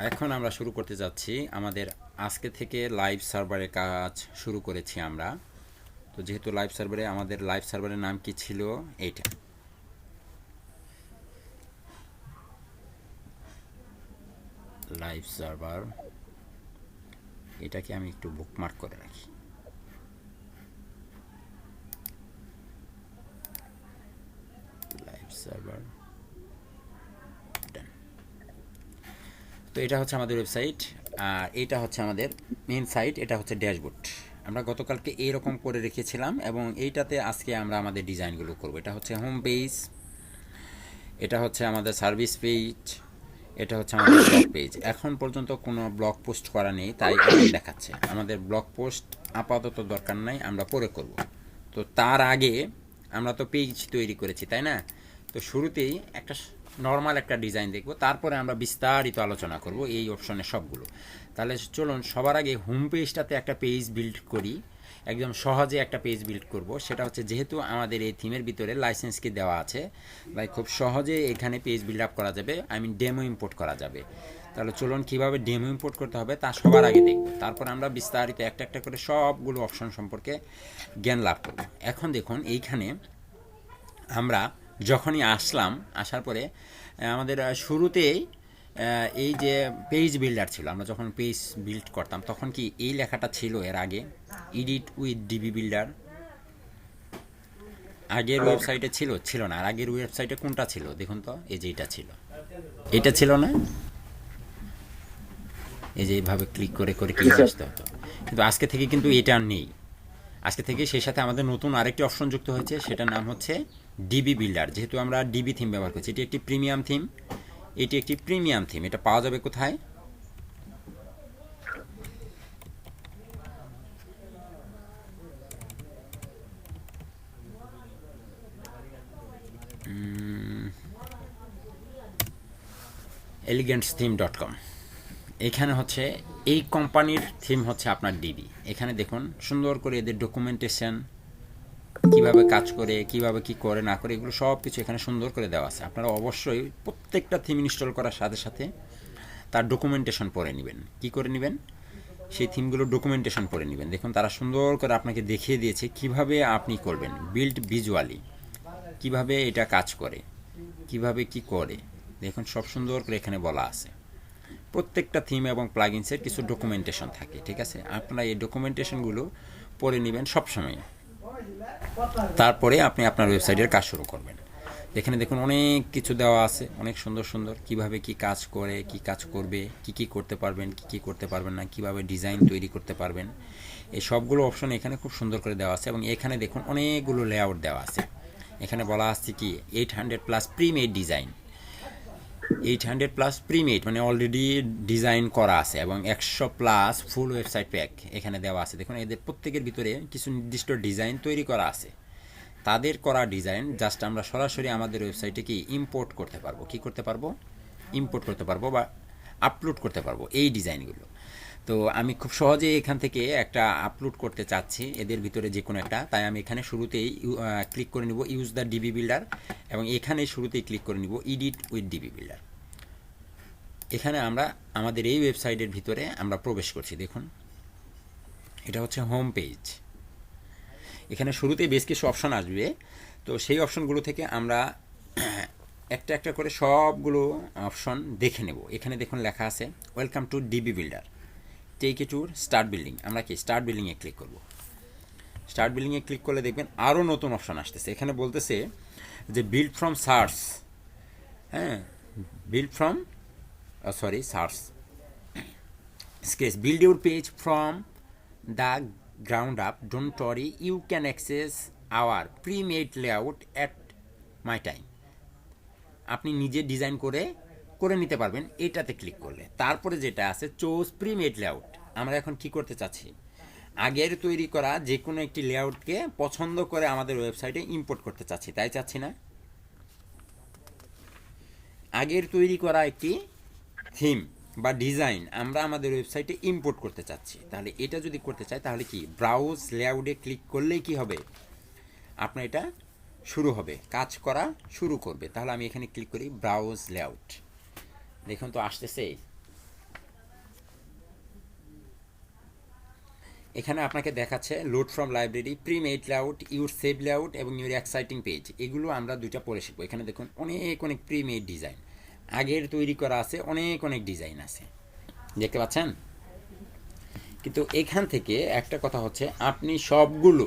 এখন আমরা শুরু করতে যাচ্ছি আমাদের আজকে থেকে লাইভ সার্ভারের কাজ শুরু করেছি আমরা। তো যেহেতু লাইভ সার্ভারে আমাদের লাইভ সার্ভারের নাম কি ছিল, এইটা লাইভ সার্ভার, এটাকে আমি একটু বুকমার্ক করে রাখি। লাইভ সার্ভার, তো এটা হচ্ছে আমাদের ওয়েবসাইট আর এটা হচ্ছে আমাদের মেন সাইট, এটা হচ্ছে ড্যাশবোর্ড। আমরা গতকালকে এইরকম করে রেখেছিলাম এবং এইটাতে আজকে আমরা আমাদের ডিজাইনগুলো করব। এটা হচ্ছে হোম পেজ, এটা হচ্ছে আমাদের সার্ভিস পেজ, এটা হচ্ছে আমাদের ব্লগ পেজ। এখন পর্যন্ত কোনো ব্লগ পোস্ট করা নেই, তাই এখন দেখাচ্ছে। আমাদের ব্লগ পোস্ট আপাতত দরকার নাই, আমরা পরে করব। তো তার আগে আমরা তো পেজ তৈরি করেছি, তাই না? তো শুরুতেই একটা নর্মাল একটা ডিজাইন দেখব, তারপরে আমরা বিস্তারিত আলোচনা করব এই অপশনের সবগুলো। তাহলে চলুন সবার আগে হোম পেজটাতে একটা পেজ বিল্ড করি। একদম সহজে একটা পেজ বিল্ড করব। সেটা হচ্ছে, যেহেতু আমাদের এই থিমের ভিতরে লাইসেন্স কি দেওয়া আছে, তাই খুব সহজে এখানে পেজ বিল্ড আপ করা যাবে, ডেমো ইম্পোর্ট করা যাবে। তাহলে চলুন কীভাবে ডেমো ইম্পোর্ট করতে হবে তা সবার আগে দেখব, তারপর আমরা বিস্তারিত একটা একটা করে সবগুলো অপশন সম্পর্কে জ্ঞান লাভ করব। এখন দেখুন এইখানে আমরা যখনই আসার পরে আমাদের শুরুতেই এই যে পেজ বিল্ডার ছিল, আমরা যখন পেজ বিল্ড করতাম তখন কি এই লেখাটা ছিল এর আগে, এডিট উইথ ডিবি বিল্ডার। আগের ওয়েবসাইটে ছিল না। আর আগের ওয়েবসাইটে কোনটা ছিল দেখুন তো, এই যে এটা ছিল, এটা ছিল না? এই যে এইভাবে ক্লিক করে করে ক্লিক আসতে হতো, কিন্তু আজকে থেকে কিন্তু এটা আর নেই। আজকে থেকে সেই সাথে আমাদের নতুন আরেকটি অপশন যুক্ত হয়েছে, সেটার নাম হচ্ছে ডিবি বিল্ডার। যেহেতু আমরা ডিবি থিম ব্যবহার করছি, এটি একটি প্রিমিয়াম থিম। এটা পাওয়া যাবে কোথায়? eleganttheme.com। এখানে হচ্ছে এই কোম্পানির থিম হচ্ছে আপনার ডিবি। এখানে দেখুন সুন্দর করে এদের ডকুমেন্টেশন, কিভাবে কাজ করে, কিভাবে কি করে না করে, এগুলো সব কিছু এখানে সুন্দর করে দেওয়া আছে। আপনারা অবশ্যই প্রত্যেকটা থিম ইনস্টল করার সাথে সাথে তার ডকুমেন্টেশন পড়ে নেবেন। কি করে নেবেন? সেই থিমগুলোর ডকুমেন্টেশন পড়ে নেবেন। দেখুন তারা সুন্দর করে আপনাকে দেখিয়ে দিয়েছে কিভাবে আপনি করবেন, বিল্ড ভিজুয়ালি, কিভাবে এটা কাজ করে, কিভাবে কি করে। দেখুন সব সুন্দর করে এখানে বলা আছে। প্রত্যেকটা থিম এবং প্লাগইনসের কিছু ডকুমেন্টেশন থাকে, ঠিক আছে? আপনারা এই ডকুমেন্টেশনগুলো পড়ে নেবেন সবসময়, তারপরে আপনি আপনার ওয়েবসাইটের কাজ শুরু করবেন। এখানে দেখুন অনেক কিছু দেওয়া আছে, অনেক সুন্দর সুন্দর, কিভাবে কি কাজ করে, কি কাজ করবে, কি করতে পারবেন, কি করতে পারবেন না, কিভাবে ডিজাইন তৈরি করতে পারবেন, এই সবগুলো অপশন এখানে খুব সুন্দর করে দেওয়া আছে। এবং এখানে দেখুন অনেকগুলো লেআউট দেওয়া আছে। এখানে বলা আছে কি 800+ প্রিমেড ডিজাইন, 800+ প্রিমেড মানে অলরেডি ডিজাইন করা আছে, এবং 100+ ফুল ওয়েবসাইট প্যাক এখানে দেওয়া আছে। দেখুন এদের প্রত্যেকের ভিতরে কিছু নির্দিষ্ট ডিজাইন তৈরি করা আছে। তাদের করা ডিজাইন জাস্ট আমরা সরাসরি আমাদের ওয়েবসাইটে কি ইম্পোর্ট করতে পারবো, কি করতে পারবো, ইম্পোর্ট করতে পারবো বা আপলোড করতে পারবো এই ডিজাইনগুলো। তো আমি খুব সহজে এখান থেকে একটা আপলোড করতে চাচ্ছি এদের ভিতরে যে কোনো একটা, তাই আমি এখানে শুরুতেই ক্লিক করে নিব ইউজ দ্য ডিবি বিল্ডার, এবং এখানে শুরুতেই ক্লিক করে নিব এডিট উইথ ডিবি বিল্ডার। এখানে আমরা আমাদের এই ওয়েবসাইটের ভিতরে আমরা প্রবেশ করছি। দেখুন এটা হচ্ছে হোম পেজ। এখানে শুরুতেই বেশ কিছু অপশন আসবে, তো সেই অপশনগুলো থেকে আমরা একটা একটা করে সবগুলো অপশন দেখে নেব। এখানে দেখুন লেখা আছে welcome to DB builder, take you to start building. আমরা কি স্টার্ট বিল্ডিংয়ে ক্লিক করব। স্টার্ট বিল্ডিংয়ে ক্লিক করলে দেখবেন আরও নতুন অপশন আসতেছে। এখানে বলতেছে যে বিল্ড ফ্রম সার্চ, হ্যাঁ, build from search sketch, build your page from the ground up. Don't worry, you can access our pre-made layout at my time. আপনি নিজে ডিজাইন করে করে নিতে পারবেন এটাতে ক্লিক করলে। তারপরে যেটা আছে চুজ প্রিমেড লেআউট, আমরা এখন কি করতে চাচ্ছি, আগের তৈরি করা যে কোনো একটি লেআউটকে পছন্দ করে আমাদের ওয়েবসাইটে ইম্পোর্ট করতে চাচ্ছি, তাই চাচ্ছি না? আগের তৈরি করা একটি থিম বা ডিজাইন আমরা আমাদের ওয়েবসাইটে ইম্পোর্ট করতে চাচ্ছি। তাহলে এটা যদি করতে চাই তাহলে কি ব্রাউজ লেআউটে ক্লিক করলেই কি হবে, আপনার এটা শুরু হবে, কাজ করা শুরু করবে। তাহলে আমি এখানে ক্লিক করি ব্রাউজ লেআউট। দেখুন তো আসতেছে, এখানে আপনাকে দেখাচ্ছে load from library, pre made layout, your save layout এবং ইউর এক্সাইটিং পেজ। এগুলো আমরা দুইটা পরে শিখবো। এখানে দেখুন অনেক অনেক প্রি মেড ডিজাইন আগের তৈরি করা আছে, অনেক অনেক ডিজাইন আছে, দেখতে পাচ্ছেন। কিন্তু এখান থেকে একটা কথা হচ্ছে, আপনি সবগুলো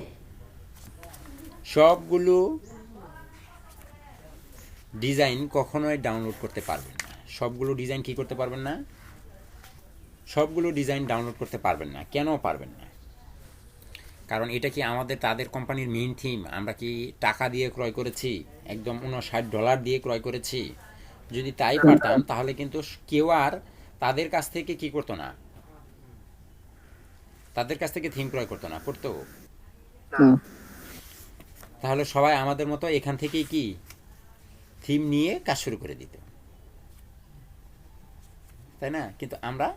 ডিজাইন কখনোই ডাউনলোড করতে পারবেন না। সবগুলো ডিজাইন কি করতে পারবেন না? সবগুলো ডিজাইন ডাউনলোড করতে পারবেন না। কেন পারবেন না? কারণ এটা কি আমাদের তাদের কোম্পানির মেইন থিম? আমরা কি টাকা দিয়ে ক্রয় করেছি? একদম $59 দিয়ে ক্রয় করেছি? যদি তাই পারতাম তাহলে কিন্তু কেউ আর তাদের কাছ থেকে কি করতো না, তাদের কাছ থেকে থিম ক্রয় করতো না, করতো? তাহলে সবাই আমাদের মতো এখান থেকেই কি থিম নিয়ে কাজ শুরু করে দিত, তাই না? কিন্তু আমরা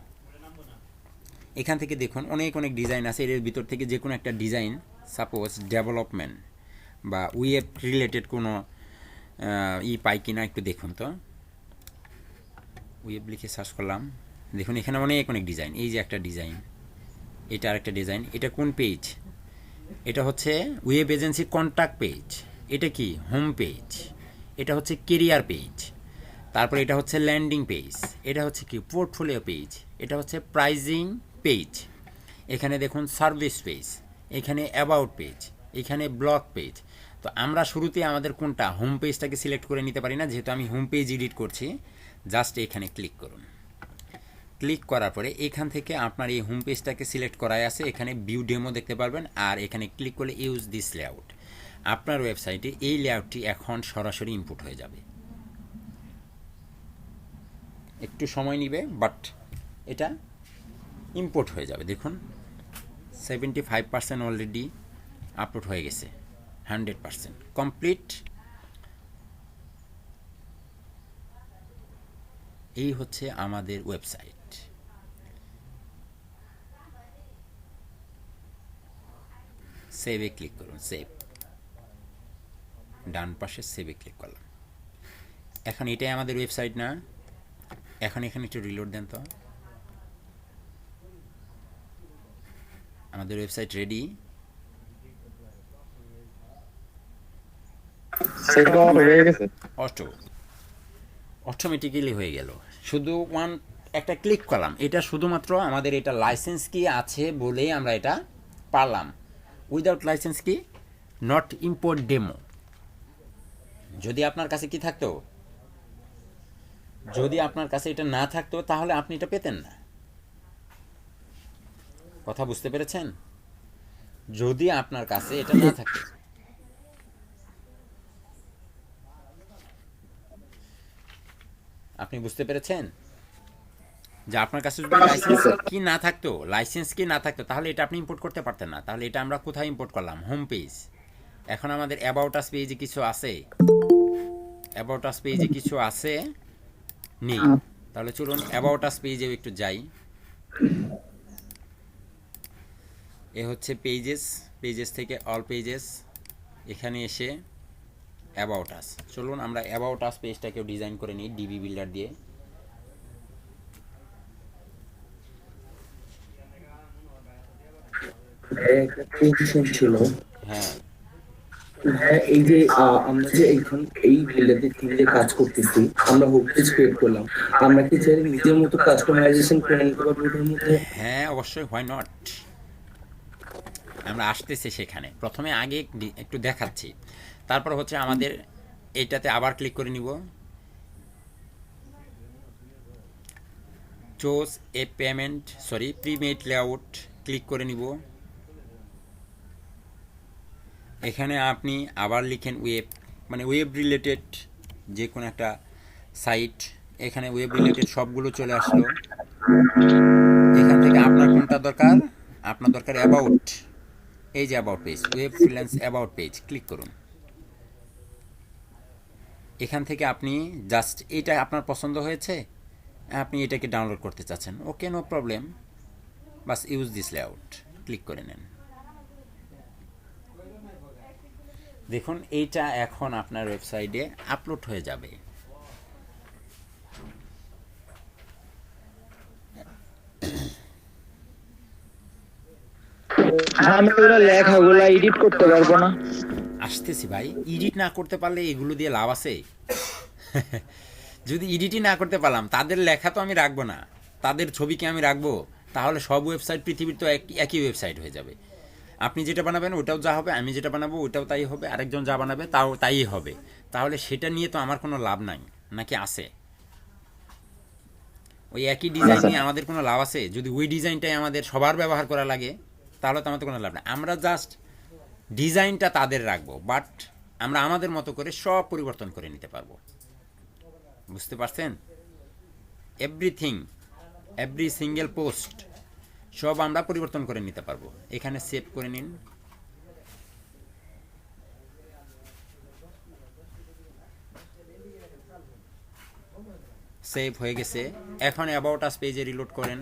এখান থেকে দেখুন অনেক অনেক ডিজাইন আছে। এর ভিতর থেকে যে কোনো একটা ডিজাইন, সাপোজ ডেভেলপমেন্ট বা ওয়েব রিলেটেড কোনো পাই কিনা একটু দেখুন তো। ওয়েব লিখে সার্চ করলাম, দেখুন এখানে অনেক অনেক ডিজাইন। এই যে একটা ডিজাইন, এটা আরেকটা ডিজাইন। এটা কোন পেজ? এটা হচ্ছে ওয়েব এজেন্সি কন্ট্যাক্ট পেজ। এটা কি হোম পেজ। এটা হচ্ছে কেরিয়ার পেজ। তারপর এটা হচ্ছে ল্যান্ডিং পেজ। এটা হচ্ছে কি পোর্টফোলিও পেজ। এটা হচ্ছে প্রাইজিং পেজ। এখানে দেখুন সার্ভিস পেজ, এখানে অ্যাবাউট পেজ, এখানে ব্লগ পেজ। তো আমরা শুরুতে আমাদের কোনটা হোম পেজটাকে সিলেক্ট করে নিতে পারি না? যেহেতু আমি হোম পেজ এডিট করছি, জাস্ট এখানে ক্লিক করুন। ক্লিক করার পরে এখান থেকে আপনার এই হোম পেজটাকে সিলেক্ট করাই আছে, এখানে ভিউ ডেমো দেখতে পারবেন। আর এখানে ক্লিক করলে ইউজ দিস লেআউট, আপনার ওয়েবসাইটে এই লেআউটটি এখন সরাসরি ইনপুট হয়ে যাবে। একটু সময় নেবে, বাট এটা ইম্পোর্ট হয়ে যাবে। দেখুন 75% অলরেডি আপলোড হয়ে গেছে, 100% কমপ্লিট। এই হচ্ছে আমাদের ওয়েবসাইট। সেভে ক্লিক করুন, সেভ, ডান পাশে সেভে ক্লিক করলাম। এখন এটাই আমাদের ওয়েবসাইট না? এখন এখানে একটু রিলোড দেন তো। আমাদের ওয়েবসাইট রেডি। অটোমেটিক্যালি হয়ে গেল, শুধু একটা ক্লিক করলাম। এটা শুধুমাত্র আমাদের এটা লাইসেন্স কি আছে বলেই আমরা এটা পারলাম। উইদাউট লাইসেন্স কি নট ইম্পোর্ট ডেমো। যদি আপনার কাছে কি থাকতো, যদি আপনার কাছে এটা না থাকতো তাহলে আপনি এটা পেতেন না। কথা বুঝতে পেরেছেন? যদি আপনার কাছে এটা না থাকতো, আপনি বুঝতে পেরেছেন যে আপনার কাছে যদি লাইসেন্স কি না থাকতো, তাহলে এটা আপনি ইম্পোর্ট করতে পারতেন না। তাহলে এটা আমরা কোথায় ইম্পোর্ট করলাম? Home page. এখন আমাদের অ্যাবাউট আস পেজে কিছু আছে? অ্যাবাউট আস পেজে কিছু আছে? নেই। তাহলে চলুন অ্যাবাউট আস পেজেও একটু যাই। এ হচ্ছে পেজেস, পেজেস থেকে অল পেজেস, এখানে এসে অ্যাবাউট আস। চলুন আমরা অ্যাবাউট আস পেজটাকেও ডিজাইন করে নিই ডিবি বিল্ডার দিয়ে। একটা কোয়েশ্চেন ছিল। হ্যাঁ, হ্যাঁ, এই যে আমরা যে এখন এই বিল্ডারদের থিম যে কাজ করতেছি, আমরা হোম পেজ ক্রিয়েট করলাম, আমরা কি চাইলে নিজের মতো কাস্টমাইজেশন করে নিতে পারবো ওটার মধ্যে? হ্যাঁ অবশ্যই, হোয়াই নট। আমরা আসতেছি সেখানে। প্রথমে আগে একটু দেখাচ্ছি, তারপর হচ্ছে আমাদের এইটাতে আবার ক্লিক করে নিব। চোজ এ পেমেন্ট, প্রিমেড লেআউট ক্লিক করে নিব। এখানে আপনি আবার লিখেন ওয়েব, মানে ওয়েব রিলেটেড যে কোনো একটা সাইট। এখানে ওয়েব রিলেটেড সবগুলো চলে আসলো। এখান থেকে আপনার কোনটা দরকার? আপনার দরকার অ্যাবাউট। এই যে about page, web freelance about page, click করুন। এখান থেকে আপনি জাস্ট এটা আপনার পছন্দ হয়েছে, আপনি এটাকে ডাউনলোড করতে চাচ্ছেন, ওকে নো প্রবলেম, বাস ইউজ দিস লেআউট ক্লিক করে নেন। দেখুন এইটা এখন আপনার ওয়েবসাইটে আপলোড হয়ে যাবে। আমি ওরা লেখাগুলা এডিট করতে পারবো না। আসতেছি ভাই, এডিট না করতে পারলে এগুলো দিয়ে লাভ আছে? যদি এডিটই না করতে পারলাম, তাদের লেখা তো আমি রাখবো না, তাদের ছবিকে আমি রাখবো, তাহলে সব ওয়েবসাইট পৃথিবীর তো একই ওয়েবসাইট হয়ে যাবে। আপনি যেটা বানাবেন ওটাও যা হবে, আমি যেটা বানাবো ওটাও তাই হবে, আরেকজন যা বানাবে তাও তাই হবে। তাহলে সেটা নিয়ে তো আমার কোনো লাভ নাই, নাকি আছে? ওই একই ডিজাইন নিয়ে আমাদের কোনো লাভ আছে? যদি ওই ডিজাইনটাই আমাদের সবার ব্যবহার করা লাগে, তাহলে তো আমাদের কোনো লাভ নেই। আমরা জাস্ট ডিজাইনটা তাদের রাখবো, বাট আমরা আমাদের মতো করে সব পরিবর্তন করে নিতে পারবো। বুঝতে পারছেন? এভরিথিং, এভরি সিঙ্গেল পোস্ট সব আমরা পরিবর্তন করে নিতে পারবো। এখানে সেভ করে নিন। সেভ হয়ে গেছে। এখন অ্যাবাউট আস পেজে রিলোড করেন।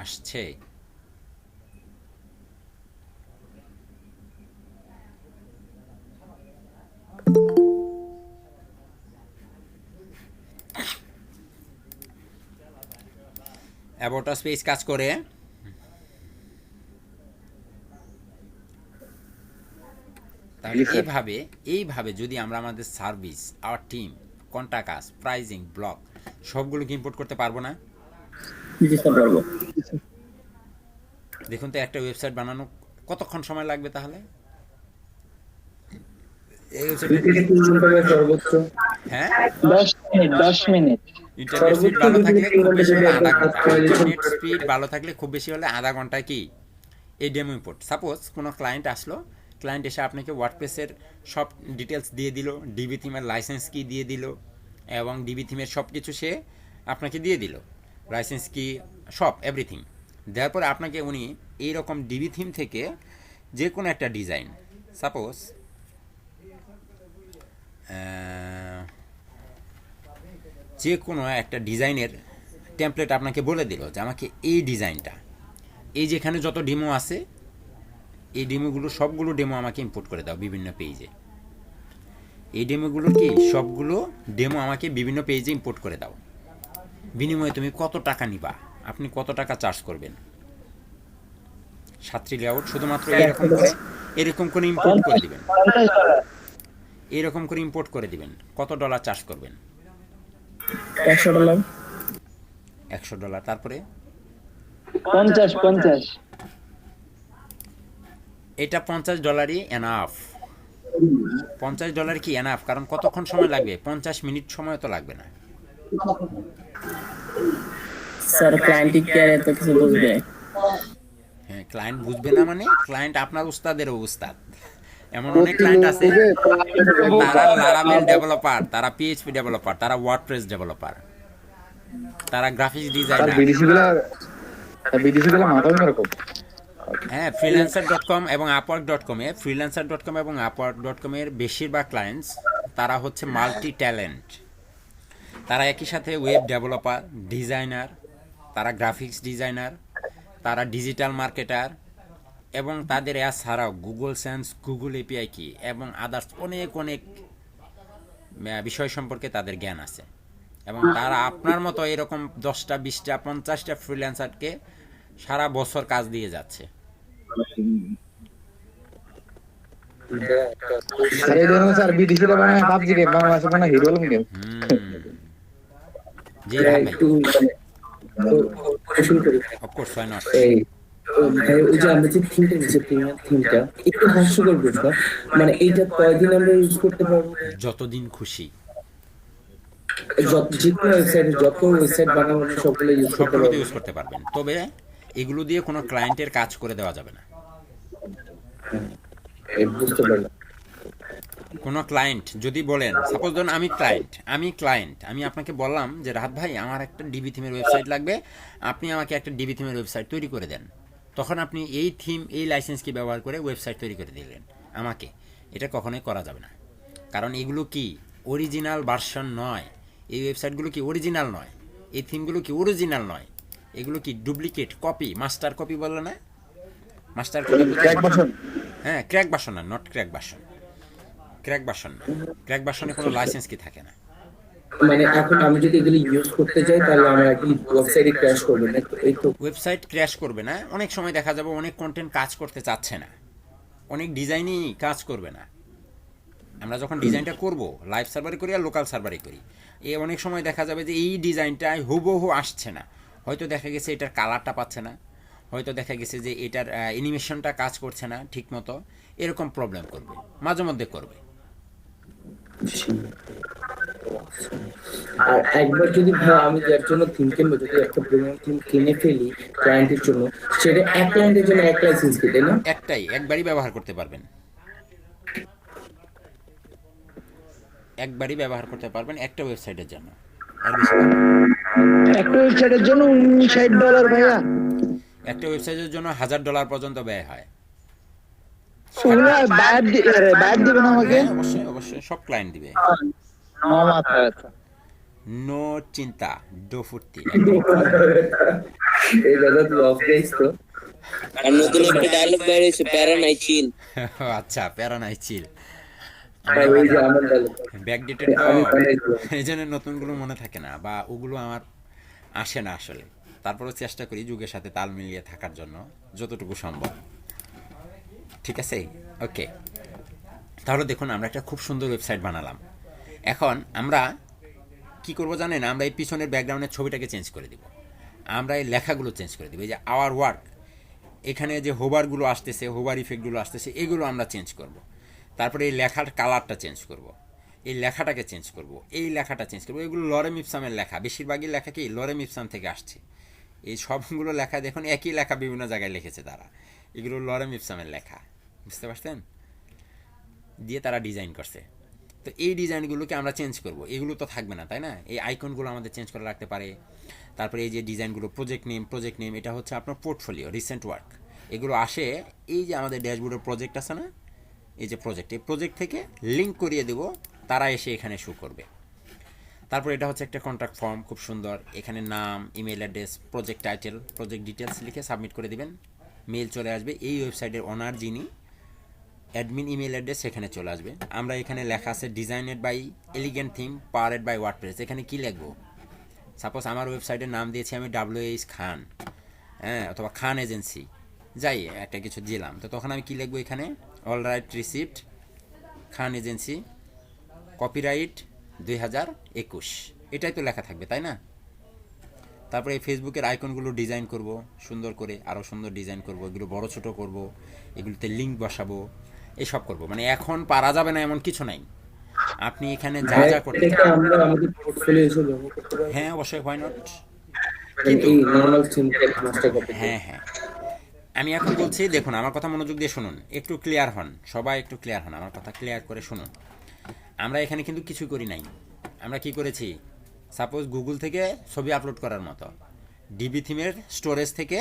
আসছে। অ্যাবাউট আস পেজ কাজ করে। তাহলে এইভাবে যদি আমরা আমাদের service, our team, contact us, pricing, blog সবগুলোকে ইম্পোর্ট করতে পারবো না? দেখুন তো একটা ওয়েবসাইট বানানো কতক্ষণ সময় লাগবে তাহলে? এই ওয়েবসাইটে সর্বোচ্চ হ্যাঁ 10 মিনিট। ইন্টারনেট স্পিড ভালো থাকলে খুব বেশি হলে আধা ঘন্টা। ইন্টারনেট স্পিড ভালো থাকলে খুব বেশি হলে আধা ঘন্টা কি এই ডেমো ইম্পোর্ট। সাপোজ কোনো ক্লায়েন্ট আসলো, ক্লায়েন্ট এসে আপনাকে ওয়ার্ডপ্রেসের সব ডিটেলস দিয়ে দিল, ডিবি থিমের লাইসেন্স কি দিয়ে দিল, এবং ডিবি থিমের সব কিছু সে আপনাকে দিয়ে দিল, লাইসেন্স কি সব এভরিথিং দেওয়ার পরে আপনাকে উনি এইরকম ডিবি থিম থেকে যে কোনো একটা ডিজাইন, সাপোজ যে কোনো একটা ডিজাইনের টেমপ্লেট আপনাকে বলে দিল যে আমাকে এই ডিজাইনটা, এই যেখানে যত ডেমো আছে এই ডেমোগুলো সবগুলো ডেমো আমাকে ইম্পোর্ট করে দাও বিভিন্ন পেজে। এই ডেমোগুলো কি সবগুলো ডেমো আমাকে বিভিন্ন পেজে ইম্পোর্ট করে দাও। বিনিময়ে তুমি কত টাকা নিবা, আপনি কত টাকা চার্জ করবেন? সাতটি লেআউট শুধুমাত্র এরকম করে ইম্পোর্ট করে দিবেন, এরকম করে ইম্পোর্ট করে দিবেন। কত ডলার চার্জ করবেন? $100। $100। তারপরে 50। এটা $50 এনাফ। $50 কি এনাফ? কারণ কতক্ষণ সময় লাগবে? 50 মিনিট সময় তো লাগবে না। স্যার ক্লায়েন্ট কি আর এত কিছু বুঝবে? হ্যাঁ, ক্লায়েন্ট বুঝবে না মানে ক্লায়েন্ট আপনার উস্তাদেরও উস্তাদ। এমন অনেক ক্লায়েন্ট আছে তারা লারাভেল ডেভেলপার, তারা পিএইচপি ডেভেলপার, তারা ওয়ার্ডপ্রেস ডেভেলপার, তারা গ্রাফিক্স ডিজাইনার। হ্যাঁ, freelancer.com এবং upwork.com এ freelancer.com এবং upwork.com এর বেশিরভাগ ক্লায়েন্টস তারা হচ্ছে মাল্টি ট্যালেন্ট। তারা একই সাথে ওয়েব ডেভেলপার, ডিজাইনার, তারা গ্রাফিক্স ডিজাইনার, তারা ডিজিটাল মার্কেটার, এবং তাদের এছাড়াও গুগল সেন্স, গুগল এপিআই কি এবং আদার্স অনেক অনেক বিষয় সম্পর্কে তাদের জ্ঞান আছে। এবং তারা আপনার মতো এরকম 10টা 20টা 50টা ফ্রিল্যান্সারকে সারা বছর কাজ দিয়ে যাচ্ছে। জি রাহাত ভাই, অফকোর্স ওয়াই নট। ভাই ওই যে আমরা যে থিমটা নিচ্ছি, প্রিমিয়াম থিমটা একটু হাস্যকর বিষয়, মানে এইটা কয়দিন আমরা ইউজ করতে পারবো? যতদিন খুশি, যে কোনো ওয়েবসাইটে যত ওয়েবসাইট বানাবো সবগুলো ইউজ করতে সবগুলোতে পারবো। ইউজ করতে পারবেন। তবে এগুলো দিয়ে কোনো ক্লায়েন্টের কাজ করে দেওয়া যাবে না। বুঝতে পারলাম। কোনো ক্লায়েন্ট যদি বলেন, সাপোজ ধরুন আমি আপনাকে বললাম যে রাহাত ভাই আমার একটা ডিবি থিমের ওয়েবসাইট লাগবে, আপনি আমাকে একটা ডিবি থিমের ওয়েবসাইট তৈরি করে দেন। তখন আপনি এই থিম, এই লাইসেন্সকে ব্যবহার করে ওয়েবসাইট তৈরি করে দিলেন আমাকে। এটা কখনোই করা যাবে না, কারণ এগুলো কি অরিজিনাল ভার্সন নয়। এই ওয়েবসাইটগুলো কি অরিজিনাল নয়, এই থিমগুলো কি অরিজিনাল নয়, এগুলো কি ডুপ্লিকেট কপি, মাস্টার কপি বলে না, মাস্টার কপি হ্যাঁ, ক্র্যাক ভার্সন না, not crack version, crack version না। ক্র্যাক ভার্সনে কোনো লাইসেন্স কি থাকে না। মানে এখন আমি যদি এগুলো ইউজ করতে চাই তাহলে আমার একদম ওয়েবসাইটে ক্র্যাশ করবে না তো, এই তো? ওয়েবসাইট ক্র্যাশ করবে না, অনেক সময় দেখা যাবে অনেক কন্টেন্ট কাজ করতে চাচ্ছে না, অনেক ডিজাইনই কাজ করবে না। আমরা যখন ডিজাইনটা করব লাইভ সার্ভারে করি আর লোকাল সার্ভারে করি, অনেক সময় দেখা যাবে যে এই ডিজাইনটায় হুবহু আসছে না, হয়তো দেখা গেছে এটার কালারটা পাচ্ছে না, হয়তো দেখা গেছে যে এটার অ্যানিমেশনটা কাজ করছে না ঠিক মতো, এরকম প্রবলেম করবে, মাঝে মধ্যে করবে। আর একবার যদি ভাই আমি যার জন্য থিম কিনবো, যদি একটা প্রিমিয়াম থিম কিনে ফেলি ক্লায়েন্টের জন্য, সেটা এক ক্লায়েন্টের জন্য এক লাইসেন্স কি, তাই না? একটাই, একবারই ব্যবহার করতে পারবেন, একবারই ব্যবহার করতে পারবেন একটা ওয়েবসাইটের জন্য, আর বেশি পারবেন না। একটা ওয়েবসাইটের জন্য $59 ভাইয়া। একটা ওয়েবসাইটের জন্য $1000 পর্যন্ত ব্যয় হয়। ওগুলা বাদ দিবেন আমাকে? হ্যাঁ, অবশ্যই অবশ্যই, সব ক্লায়েন্ট দিবে। মাথা ব্যথা। নো চিন্তা, ডো ফুর্তি। এই দাদা তুই অফ গাইস তো। আর নতুন একটা ডায়লগ বের হয়েছে, প্যারা নাই চিল। আচ্ছা, প্যারা নাই চিল। ভাই ওই যে আমার ডায়লগ, ব্যাকডেটেড তো, আমি বানাইছিলাম। এই জন্য নতুনগুলো মনে থাকে না, বা ওগুলো আমার আসে না আসলে। তারপরেও চেষ্টা করি যুগের সাথে তাল মিলিয়ে থাকার জন্য যতটুকু সম্ভব। ঠিক আছে, ওকে। তাহলে দেখুন, আমরা একটা খুব সুন্দর ওয়েবসাইট বানালাম। এখন আমরা কি করব জানেন? আমরা এই পিছনের ব্যাকগ্রাউন্ডের ছবিটাকে চেঞ্জ করে দিব, আমরা এই লেখাগুলো চেঞ্জ করে দিব। এই যে আওয়ার ওয়ার্ক, এখানে যে হোভারগুলো আসতেছে, হোভার ইফেক্টগুলো আসতেছে, এগুলো আমরা চেঞ্জ করব। তারপরে এই লেখার কালারটা চেঞ্জ করব, এই লেখাটাকে চেঞ্জ করব, এই লেখাটা চেঞ্জ করব। এগুলো লরেম ইপসামের লেখা, বেশিরভাগই লেখা কি লরেম ইপসাম থেকে আসছে। এই সবগুলো লেখা দেখুন, একই লেখা বিভিন্ন জায়গায় লিখেছে তারা, এগুলো লরেম ইপসামের লেখা, বুঝতে পারছেন? দিয়ে তারা ডিজাইন করছে। তো এই ডিজাইনগুলোকে আমরা চেঞ্জ করব, এগুলো তো থাকবে না, তাই না? এই আইকনগুলো আমাদের চেঞ্জ করে রাখতে পারে। তারপরে এই যে ডিজাইনগুলো, প্রজেক্ট নেম, এটা হচ্ছে আপনার পোর্টফোলিও, রিসেন্ট ওয়ার্ক, এগুলো আসে এই যে আমাদের ড্যাশবোর্ডের প্রজেক্ট আছে না, এই যে প্রজেক্ট, এই প্রজেক্ট থেকে লিঙ্ক করিয়ে দেব, তারা এসে এখানে শো করবে। তারপর এটা হচ্ছে একটা কন্ট্যাক্ট ফর্ম, খুব সুন্দর। এখানে নাম, email address, project title, project details লিখে সাবমিট করে দিবেন, মেল চলে আসবে। এই ওয়েবসাইটের ওনার যিনি, অ্যাডমিন ইমেল অ্যাড্রেস সেখানে চলে আসবে। আমরা এখানে লেখা আছে designed by elegant theme powered by WordPress. এখানে কি লিখবো? সাপোজ আমার ওয়েবসাইটের নাম দিয়েছি আমি WH খান, হ্যাঁ, অথবা খান এজেন্সি, যাই একটা কিছু দিলাম। তো তখন আমি কি লিখবো এখানে? অল রাইট রিসিপ্ট, খান এজেন্সি, কপিরাইট 2021, এটাই তো লেখা থাকবে, তাই না? তারপরে এই ফেসবুকের আইকনগুলো ডিজাইন করব সুন্দর করে, আরও সুন্দর ডিজাইন করব, এগুলো বড় ছোট করব, এগুলোতে লিঙ্ক বসাবো, এসব করব। মানে এখন পারা যাবে না এমন কিছু নাই, আপনি এখানে যা যা করতে এটাকে চান। আমরা আমাদের পোর্টফোলিও হিসেবে ব্যবহার করতে পারি। হ্যাঁ, অবশ্যই, হোয়াই নট। মানে এই নরমাল থিমটা মাস্টার কপি। হ্যাঁ হ্যাঁ, আমি এখন বলছি, দেখুন আমার কথা মনোযোগ দিয়ে শুনুন, একটু ক্লিয়ার হন, সবাই একটু ক্লিয়ার হন, আমার কথা ক্লিয়ার করে শুনুন। আমরা এখানে কিন্তু কিছু করি নাই। আমরা কি করেছি? সাপোজ গুগল থেকে ছবি আপলোড করার মতো, ডিবি থিমের স্টোরেজ থেকে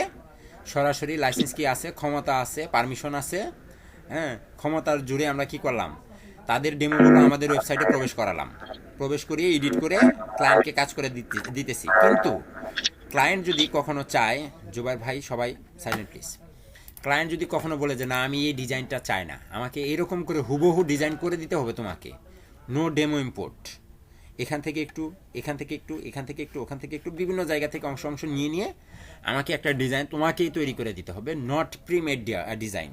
সরাসরি লাইসেন্স কি আছে, ক্ষমতা আছে, পারমিশন আছে, হ্যাঁ, ক্ষমতার জুড়ে আমরা কি করলাম? তাদের ডেমোগুলো আমাদের ওয়েবসাইটে প্রবেশ করালাম, প্রবেশ করিয়ে এডিট করে ক্লায়েন্টকে কাজ করে দিতেছি। কিন্তু ক্লায়েন্ট যদি কখনো চায়, জুবাইর ভাই সবাই সাইলেন্ট প্লিজ, ক্লায়েন্ট যদি কখনো বলে যে না আমি এই ডিজাইনটা চাই না, আমাকে এরকম করে হুবহু ডিজাইন করে দিতে হবে তোমাকে, নো ডেমো ইম্পোর্ট, এখান থেকে একটু, এখান থেকে একটু, এখান থেকে একটু, ওখান থেকে একটু, বিভিন্ন জায়গা থেকে অংশ অংশ নিয়ে নিয়ে আমাকে একটা ডিজাইন তোমাকেই তৈরি করে দিতে হবে, not premade design,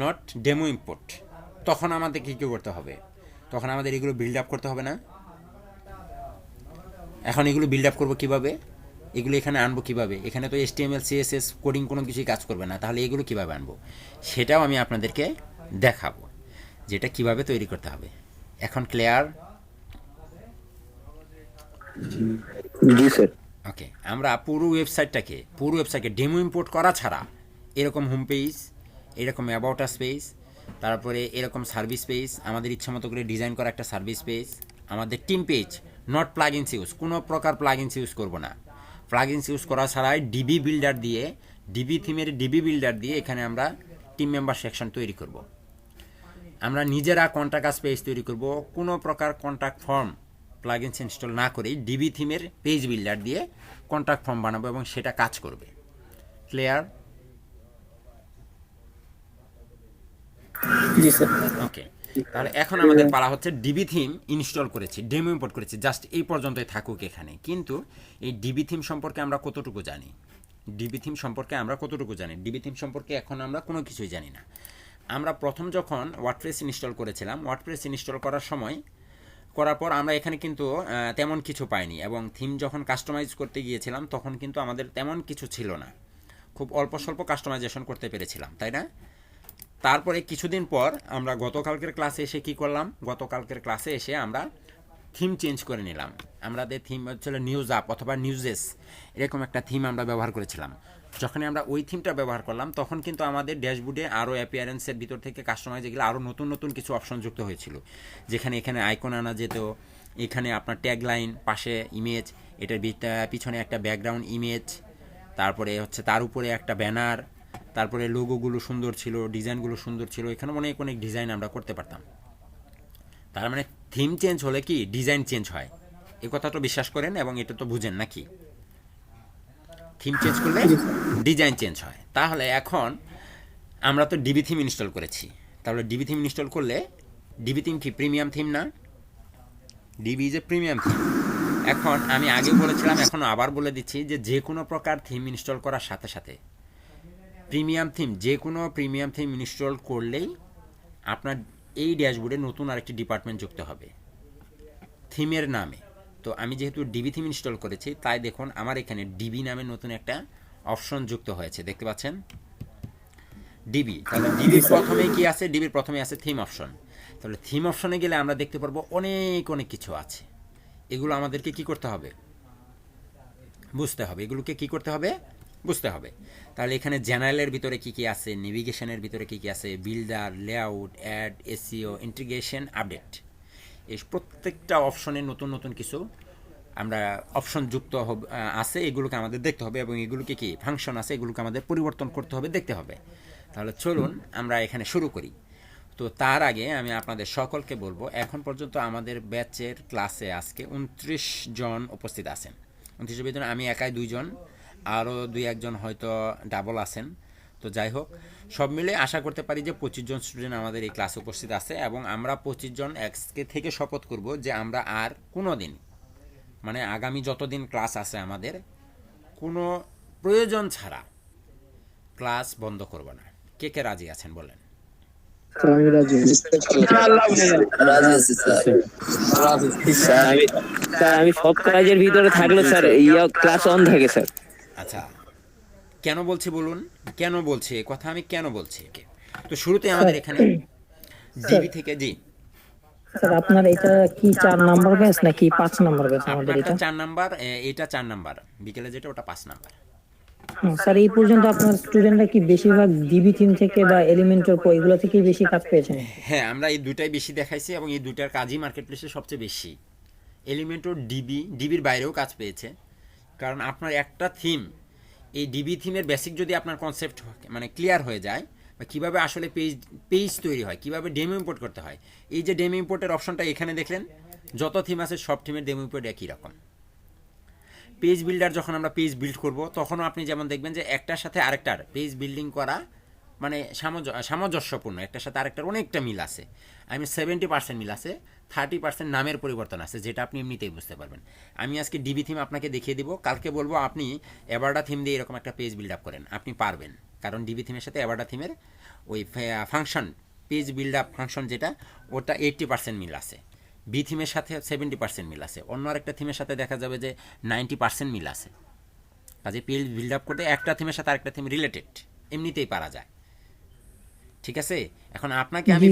not demo import. তখন আমাদের কী কী করতে হবে? তখন আমাদের এগুলো বিল্ড আপ করতে হবে না? এখন এগুলো বিল্ড আপ করবো কীভাবে? এগুলো এখানে আনবো কীভাবে? এখানে তো HTML CSS কোডিং কোনো কিছুই কাজ করবে না, তাহলে এগুলো কীভাবে আনবো? সেটাও আমি আপনাদেরকে দেখাবো, যেটা কিভাবে তৈরি করতে হবে। এখন ক্লিয়ার? জি স্যার। ওকে, আমরা পুরো ওয়েবসাইটকে ডেমো ইম্পোর্ট করা ছাড়া এরকম হোম পেজ, এরকম অ্যাবাউট আস পেজ, তারপরে এরকম সার্ভিস পেজ, আমাদের ইচ্ছা মতো করে ডিজাইন করা একটা সার্ভিস পেজ, আমাদের team page, not plugins use, কোনো প্রকার প্লাগইনস ইউজ করব না। প্লাগইনস ইউজ করা ছাড়াই ডিবি বিল্ডার দিয়ে, ডিবি থিমের ডিবি বিল্ডার দিয়ে এখানে আমরা টিম মেম্বার সেকশন তৈরি করব। আমরা নিজেরা কন্ট্যাক্ট আস পেজ তৈরি করব, কোনো প্রকার কন্ট্যাক্ট ফর্ম প্লাগইনস ইনস্টল না করেই ডিবি থিমের পেজ বিল্ডার দিয়ে কন্ট্যাক্ট ফর্ম বানাবো এবং সেটা কাজ করবে। ক্লিয়ার? জি স্যার। ওকে, তাহলে এখন আমাদের পালা হচ্ছে ডিবি থিম ইনস্টল করেছি, ডেমো ইম্পোর্ট করেছি, জাস্ট এই পর্যন্তই থাকুক এখানে। কিন্তু এই ডিবি থিম সম্পর্কে আমরা কতটুকু জানি? ডিবি থিম সম্পর্কে আমরা কতটুকু জানি? ডিবি থিম সম্পর্কে এখন আমরা কোনো কিছুই জানি না। আমরা প্রথম যখন ওয়ার্ডপ্রেস ইনস্টল করেছিলাম, ওয়ার্ডপ্রেস ইনস্টল করার সময় করার পর আমরা এখানে কিন্তু তেমন কিছু পাইনি, এবং থিম যখন কাস্টমাইজ করতে গিয়েছিলাম তখন কিন্তু আমাদের তেমন কিছু ছিল না, খুব অল্প স্বল্প কাস্টমাইজেশন করতে পেরেছিলাম, তাই না? তারপরে কিছুদিন পর আমরা গতকালকের ক্লাসে এসে কি করলাম? গতকালকের ক্লাসে এসে আমরা থিম চেঞ্জ করে নিলাম। আমাদের থিম হচ্ছিল নিউজ আপ অথবা নিউজেস, এরকম একটা থিম আমরা ব্যবহার করেছিলাম। যখনই আমরা ওই থিমটা ব্যবহার করলাম তখন কিন্তু আমাদের ড্যাশবোর্ডে আরও অ্যাপিয়ারেন্সের ভিতর থেকে কাস্টমাইজ এগুলো আরও নতুন নতুন কিছু অপশন যুক্ত হয়েছিল, যেখানে এখানে আইকন আনা যেত, এখানে আপনার ট্যাগলাইন, পাশে ইমেজ, এটার পিছনে একটা ব্যাকগ্রাউন্ড ইমেজ, তারপরে হচ্ছে তার উপরে একটা ব্যানার, তারপরে লোগোগুলো সুন্দর ছিল, ডিজাইনগুলো সুন্দর ছিল, এখানে অনেক অনেক ডিজাইন আমরা করতে পারতাম। তার মানে থিম চেঞ্জ হলে কি ডিজাইন চেঞ্জ হয়, এই কথাটা বিশ্বাস করেন এবং এটা তো বুঝেন নাকি? থিম চেঞ্জ করলে ডিজাইন চেঞ্জ হয়। তাহলে এখন আমরা তো ডিবি থিম ইনস্টল করেছি, তাহলে ডিবি থিম ইনস্টল করলে, ডিবি থিম কি প্রিমিয়াম থিম না? DB is a premium theme. এখন আমি আগে বলেছিলাম, এখন আবার বলে দিচ্ছি যে যে কোনো প্রকার থিম ইনস্টল করার সাথে সাথে প্রিমিয়াম থিম, যে কোনো প্রিমিয়াম থিম ইনস্টল করলেই আপনার এই ড্যাশবোর্ডে নতুন আরেকটি ডিপার্টমেন্ট যুক্ত হবে থিমের নামে। তো আমি যেহেতু ডিবি থিম ইনস্টল করেছি তাই দেখুন আমার এখানে ডিবি নামে নতুন একটা অপশন যুক্ত হয়েছে, দেখতে পাচ্ছেন ডিবি। তাহলে ডিবির প্রথমেই কি আছে? ডিবির প্রথমে আছে থিম অপশন। তাহলে থিম অপশনে গেলে আমরা দেখতে পারবো অনেক অনেক কিছু আছে, এগুলো আমাদেরকে কি করতে হবে? বুঝতে হবে। এগুলোকে কি করতে হবে? বুঝতে হবে। তাহলে এখানে জেনারেলের ভিতরে কি কি আছে, নেভিগেশনের ভিতরে কি কি আছে, builder, layout, add, SEO, integration, update, এই প্রত্যেকটা অপশনে নতুন নতুন কিছু আমরা অপশন যুক্ত আছে, এগুলোকে আমাদের দেখতে হবে, এবং এগুলোকে কি ফাংশন আছে এগুলোকে আমাদের পরিবর্তন করতে হবে, দেখতে হবে। তাহলে চলুন আমরা এখানে শুরু করি। তো তার আগে আমি আপনাদের সকলকে বলবো, এখন পর্যন্ত আমাদের ব্যাচের ক্লাসে আজকে 29 জন উপস্থিত আছেন। 29 জন ভিতরে আমি একাই 2 জন, আরও 2-1 হয়তো ডাবল আছেন। তো যাই হোক, সব মিলে আশা করতে পারি যে 25 জন স্টুডেন্ট আমাদের এই ক্লাসে উপস্থিত আছে, এবং আমরা 25 জন আজকে থেকে শপথ করব যে আমরা আর কোনো দিন, মানে আগামী যতদিন ক্লাস আছে আমাদের, কোনো প্রয়োজন ছাড়া ক্লাস বন্ধ করব না। কে কে রাজি আছেন বলেন? আমি রাজি। স্যার আমি সব কাজের ভিতরে থাকলে স্যার ইয়া ক্লাস অন থাকে স্যার। আচ্ছা, কেন বলছি বলুন, কেন বলছি এই কথা, আমি কেন বলছি? তো শুরুতে আমাদের এখানে ডিবি থেকে, জি স্যার আপনার এটা কি 4 নাম্বার ব্যাচ নাকি 5 নাম্বার ব্যাচ আমাদের আপনারটা এটা? 4 নাম্বার, এটা 4 নাম্বার, বিকেলে যেটা ওটা 5 নাম্বার। স্যার এই পর্যন্ত আপনার স্টুডেন্টরা কি বেশিরভাগ ডিবি থিম থেকে বা এলিমেন্টর এগুলো থেকেই বেশি কাজ পেয়েছেন? হ্যাঁ, আমরা এই দুটাই বেশি দেখাইছি, এবং এই দুটার কাজই মার্কেট প্লেসে সবচেয়ে বেশি। এলিমেন্টর ডিবির বাইরেও কাজ পেয়েছে, কারণ আপনার একটা থিম, এই ডিবি থিমের বেসিক যদি আপনার কনসেপ্ট মানে ক্লিয়ার হয়ে যায়, বা কীভাবে আসলে পেজ তৈরি হয়, কীভাবে ডেমো ইম্পোর্ট করতে হয়, এই যে ডেমো ইম্পোর্টের অপশনটা এখানে দেখলেন, যত থিম আছে সব থিমের ডেমো ইম্পোর্ট একই রকম। পেজ বিল্ডার যখন আমরা পেজ বিল্ড করব তখনও আপনি যেমন দেখবেন যে একটার সাথে আরেকটার পেজ বিল্ডিং করা মানে সামঞ্জস্যপূর্ণ, একটার সাথে আরেকটার অনেকটা মিল আছে। আমি 70% মিল আছে, 30% নামের পরিবর্তন আছে, যেটা আপনি এমনিতেই বুঝতে পারবেন। আমি আজকে ডিবি থিম আপনাকে দেখিয়ে দিব, কালকে বলবো আপনি অ্যাবার্ডা থিম দিয়ে এরকম একটা পেজ বিল্ড আপ করেন, আপনি পারবেন। কারণ ডিবি থিমের সাথে অ্যাবার্ডা থিমের ওই function, page build up function যেটা, ওটা 80% মিল আছে। বি থিমের সাথে 70% মিল আছে, অন্য আরেকটা থিমের সাথে দেখা যাবে যে 90% মিল আছে। কাজে পেজ বিল্ড আপ করতে একটা থিমের সাথে আরেকটা থিম রিলেটেড এমনিতেই পারা যায়, ঠিক আছে? এখন আপনাকে আমি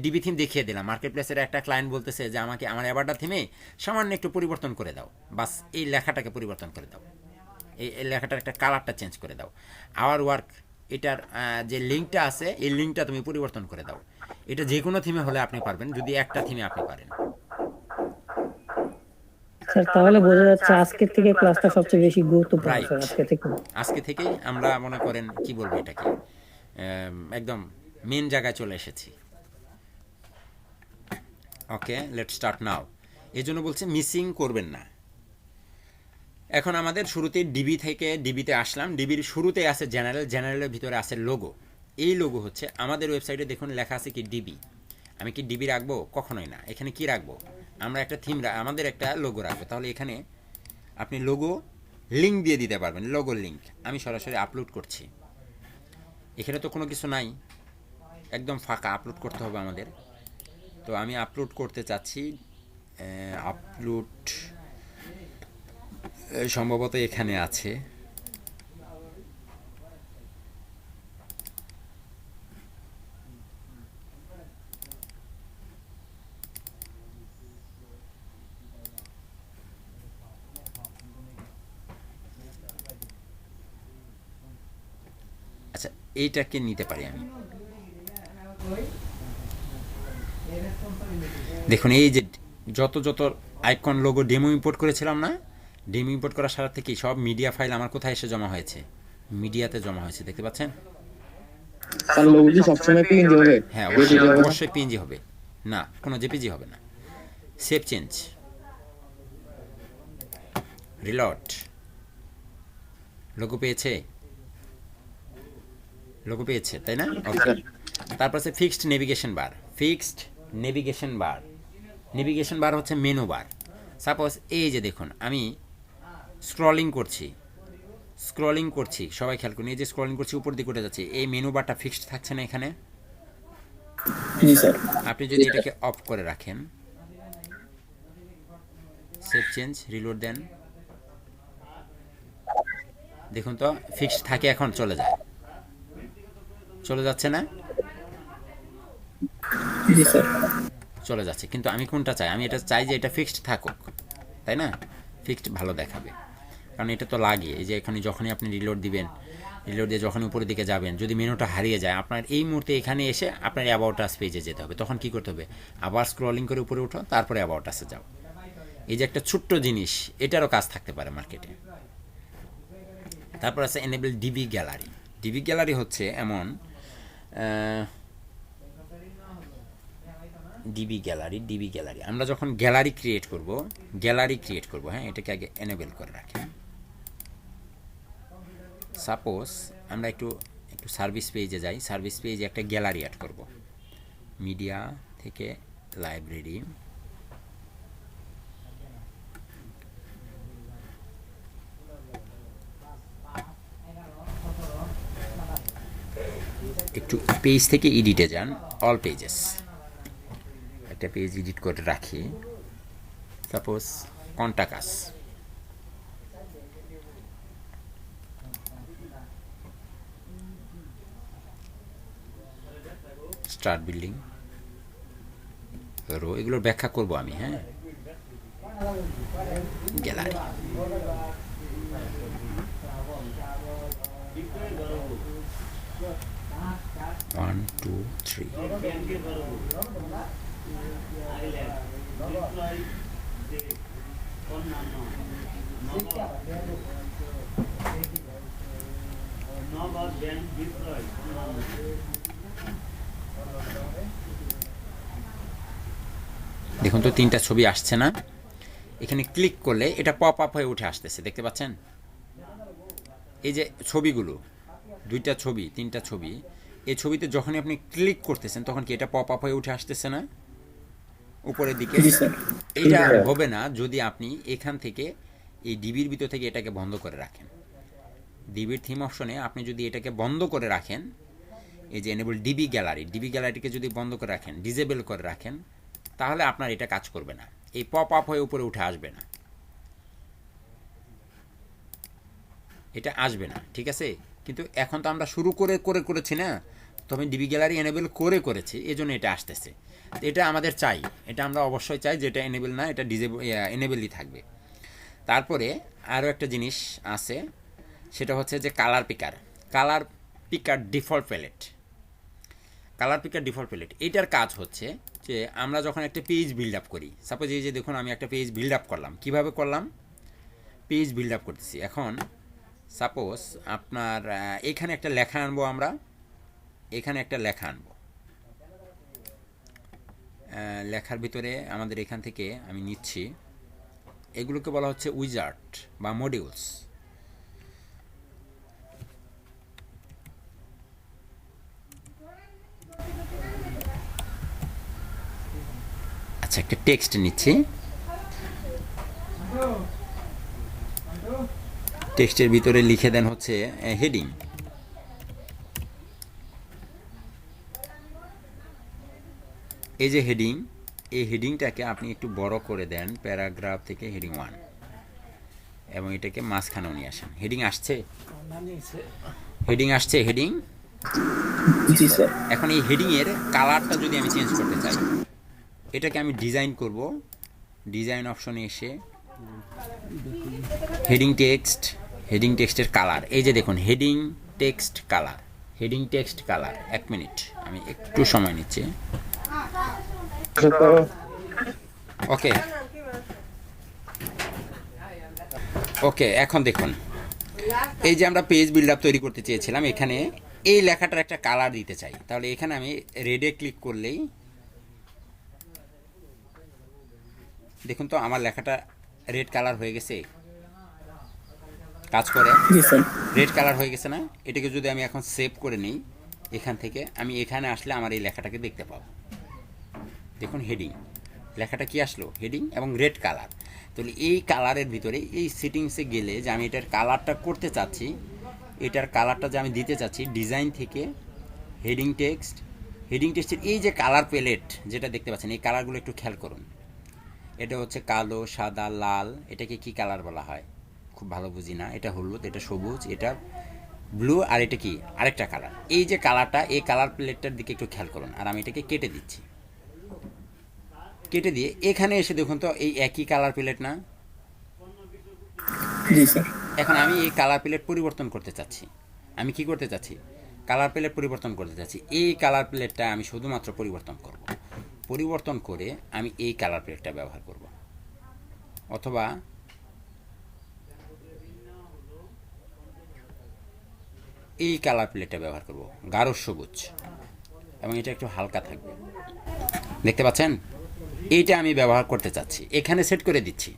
ডিবি থিম দেখিয়ে দিলাম, মার্কেট প্লেসের একটা ক্লায়েন্ট বলতেছে যে আমাকে আমার অ্যাবার্ডা থিমে সামান্য একটু পরিবর্তন করে দাও, বাস এই লেখাটাকে পরিবর্তন করে দাও, এই লেখাটার একটা কালারটা চেঞ্জ করে দাও, আওয়ার ওয়ার্ক এটার যে লিঙ্কটা আছে এই লিঙ্কটা তুমি পরিবর্তন করে দাও। এটা যে কোনো থিমে হলে আপনি পারবেন, যদি একটা থিমে আপনি পারেন। স্যার তাহলে বোঝা যাচ্ছে আজকের থেকে ক্লাসটা সবচেয়ে বেশি গুরুত্বপূর্ণ স্যার। আজকে থেকেই আমরা মনে করেন কি বলবো এটাকে, একদম মেন জায়গায় চলে এসেছি। ওকে, লেটস স্টার্ট নাও। এই জন্য বলছে মিসিং করবেন না। এখন আমাদের শুরুতে ডিবি থেকে ডিবিতে আসলাম, ডিবির শুরুতে আছে জেনারেল, জেনারেলের ভিতরে আছে লোগো। এই লোগো হচ্ছে আমাদের ওয়েবসাইটে দেখুন লেখা আছে কি ডিবি। আমি কি ডিবি রাখবো? কখনোই না। এখানে কি রাখবো? আমরা একটা থিম, আমাদের একটা লোগো রাখবো। তাহলে এখানে আপনি লোগো লিঙ্ক দিয়ে দিতে পারবেন, লোগো লিঙ্ক। আমি সরাসরি আপলোড করছি, এখানে তো কোনো কিছু নাই, একদম ফাঁকা, আপলোড করতে হবে আমাদের। তো আমি আপলোড করতে চাচ্ছি, আপলোড সম্ভবত এখানে আছে। আচ্ছা, এইটাকে নিতে পারি আমি। দেখুন এই যে যত যত আইকন লোগো ডেমো ইম্পোর্ট করেছিলাম না, ডেমো ইম্পোর্ট করার সাথে কি সব মিডিয়া ফাইল আমার কোথায় এসে জমা হয়েছে? মিডিয়াতে জমা হয়েছে, দেখতে পাচ্ছেন? স্যার লোগো কি সবসময় পিএনজি হবে? হ্যাঁ অবশ্যই, অবশ্যই পিএনজি হবে, না কোনো জেপিজি হবে না। Save change, reload. লোগো পেয়েছে, লোগো পেয়েছে তাই না? ওকে। তারপর আছে ফিক্সড নেভিগেশন বার। ফিক্সড নেভিগেশন বার, নেভিগেশন বার হচ্ছে মেনু বার। সাপোজ এই যে দেখুন আমি স্ক্রলিং করছি, স্ক্রলিং করছি, সবাই খেয়াল করুন, এই যে স্ক্রলিং করছি উপর দিকে উঠে যাচ্ছে, এই মেনু বারটা ফিক্সড থাকছে না এখানে? জি স্যার। আপনি যদি এটাকে অফ করে রাখেন, সেভ চেঞ্জ, রিলোড দেন, দেখুন তো ফিক্সড থাকে, এখন চলে যায়, চলে যাচ্ছে না? জি স্যার। চলে যাচ্ছে, কিন্তু আমি কোনটা চাই? আমি এটা চাই যে এটা ফিক্সড থাকুক, তাই না? ফিক্সড ভালো দেখাবে, কারণ এটা তো লাগে। এই যে এখানে যখনই আপনি রিলোড দিবেন, রিলোড দিয়ে যখন উপরের দিকে যাবেন, যদি মেনুটা হারিয়ে যায়, আপনার এই মুহূর্তে এখানে এসে আপনার অ্যাবাউট আস পেজে যেতে হবে। তখন কি করতে হবে? আবার স্ক্রলিং করে উপরে উঠো, তারপরে অ্যাবাউট আসে যাও। এই যে একটা ছোট্ট জিনিস, এটারও কাজ থাকতে পারে মার্কেটে। তারপর আছে enable DB gallery. DB gallery হচ্ছে এমন, ডিবি গ্যালারি, ডিবি গ্যালারি আমরা যখন গ্যালারি ক্রিয়েট করব, গ্যালারি ক্রিয়েট করব, হ্যাঁ এটাকে আগে এনেবল করে রাখি। সাপোজ আমরা একটু একটু সার্ভিস পেজে যাই, সার্ভিস পেজে একটা গ্যালারি অ্যাড করব। মিডিয়া থেকে লাইব্রেরি, একটু পেজ থেকে এডিটে যান, অল পেজেস, একটা পেজ এডিট করে রাখি। Suppose contacts, start building, row, এগুলোর ব্যাখ্যা করব আমি, হ্যাঁ। গ্যালারি, 1 2 3, দেখুন তো তিনটা ছবি আসছে না? এখানে ক্লিক করলে এটা পপ আপ হয়ে উঠে আসতেছে, দেখতে পাচ্ছেন? এই যে ছবিগুলো, দুইটা ছবি, তিনটা ছবি, এই ছবিতে যখনই আপনি ক্লিক করতেছেন তখন কি এটা পপ আপ হয়ে উঠে আসতেছে না উপরের দিকে? এটা হবে না যদি আপনি এখান থেকে এই ডিবির ভিতর থেকে এটাকে বন্ধ করে রাখেন। ডিবির থিম অপশনে আপনি যদি এটাকে বন্ধ করে রাখেন, এই যে এনেবল ডিবি গ্যালারি, ডিবি গ্যালারিটিকে যদি বন্ধ করে রাখেন, ডিসেবল করে রাখেন, তাহলে আপনার এটা কাজ করবে না, এই পপ আপ হয়ে উপরে উঠে আসবে না, এটা আসবে না, ঠিক আছে? কিন্তু এখন তো আমরা শুরু করেছি না, তবে ডিবি গ্যালারি এনেবল করেছি, এই জন্য এটা আসতেছে। এটা আমাদের চাই, এটা আমরা অবশ্যই চাই, যেটা এনেবল না এটা এনেবলই থাকবে। তারপরে আরও একটা জিনিস আছে, সেটা হচ্ছে যে colour picker, colour picker default palette, colour picker default palette. এটার কাজ হচ্ছে যে আমরা যখন একটা পেজ বিল্ড আপ করি, সাপোজ এই যে দেখুন আমি একটা পেজ বিল্ড আপ করলাম, কীভাবে করলাম? পেজ বিল্ড আপ করতেছি। এখন সাপোজ আপনার এখানে একটা লেখা আনবো, আমরা এখানে একটা লেখা আনবো, লেখার ভিতরে আমাদের এখান থেকে আমি নিচ্ছি, এগুলোকে বলা হচ্ছে উইজার্ড বা মডিউলস। আচ্ছা, একটা টেক্সট নিচ্ছি। টেক্সটের ভিতরে লিখে দেন হচ্ছে হেডিং। এই যে হেডিং, এই হেডিংটাকে আপনি একটু বড় করে দেন, প্যারাগ্রাফ থেকে হেডিং 1, এবং এটাকে মাঝখানেও নিয়ে আসেন। হেডিং আসছে? হেডিং আসছে? হেডিং। জি স্যার। এখন এই হেডিংয়ের কালারটা যদি আমি চেঞ্জ করতে চাই, এটাকে আমি ডিজাইন করব। ডিজাইন অপশনে এসে হেডিং টেক্সট, হেডিং টেক্সটের কালার, এই যে দেখুন heading text colour, heading text colour. 1 minute, আমি একটু সময় নিচ্ছি। ওকে ওকে, এখন দেখুন, এই যে আমরা পেজ বিল্ড আপ তৈরি করতে চেয়েছিলাম, এখানে এই লেখাটার একটা কালার দিতে চাই। তাহলে এখানে আমি রেডে ক্লিক করলেই দেখুন তো আমার লেখাটা রেড কালার হয়ে গেছে। কাজ করে? রেড কালার হয়ে গেছে না? এটাকে যদি আমি এখন সেভ করে নিই, এখান থেকে আমি এখানে আসলে আমার এই লেখাটাকে দেখতে পাবো। দেখুন হেডিং, লেখাটা কি আসলো? হেডিং এবং রেড কালার। তাহলে এই কালারের ভিতরে এই সেটিংসে গেলে যে আমি এটার কালারটা করতে চাচ্ছি, এটার কালারটা যে আমি দিতে চাচ্ছি, ডিজাইন থেকে হেডিং টেক্সট, হেডিং টেক্সটের এই যে কালার প্যালেট যেটা দেখতে পাচ্ছেন, এই কালারগুলো একটু খেয়াল করুন। এটা হচ্ছে কালো, সাদা, লাল। এটাকে কি কালার বলা হয় খুব ভালো বুঝি না। এটা হলুদ, এটা সবুজ, এটা ব্লু, আর এটা কি আরেকটা কালার। এই যে কালারটা, এই কালার প্যালেটটার দিকে একটু খেয়াল করুন। আর আমি এটাকে কেটে দিচ্ছি। কেটে দিয়ে এখানে এসে দেখুন তো এই একই কালার প্যালেট না? জি স্যার। এখন আমি এই কালার প্যালেট পরিবর্তন করতে চাচ্ছি। আমি কি করতে চাচ্ছি? কালার প্যালেট পরিবর্তন করতে চাচ্ছি। এই কালার প্যালেটটা আমি শুধুমাত্র পরিবর্তন করব। পরিবর্তন করে আমি এই কালার প্যালেটটা ব্যবহার করব, অথবা এই কালার প্যালেটটা ব্যবহার করব, গাঢ় সবুজ, এবং এটা একটু হালকা থাকবে। দেখতে পাচ্ছেন? এইটা আমি ব্যবহার করতে চাচ্ছি, এখানে সেট করে দিচ্ছি।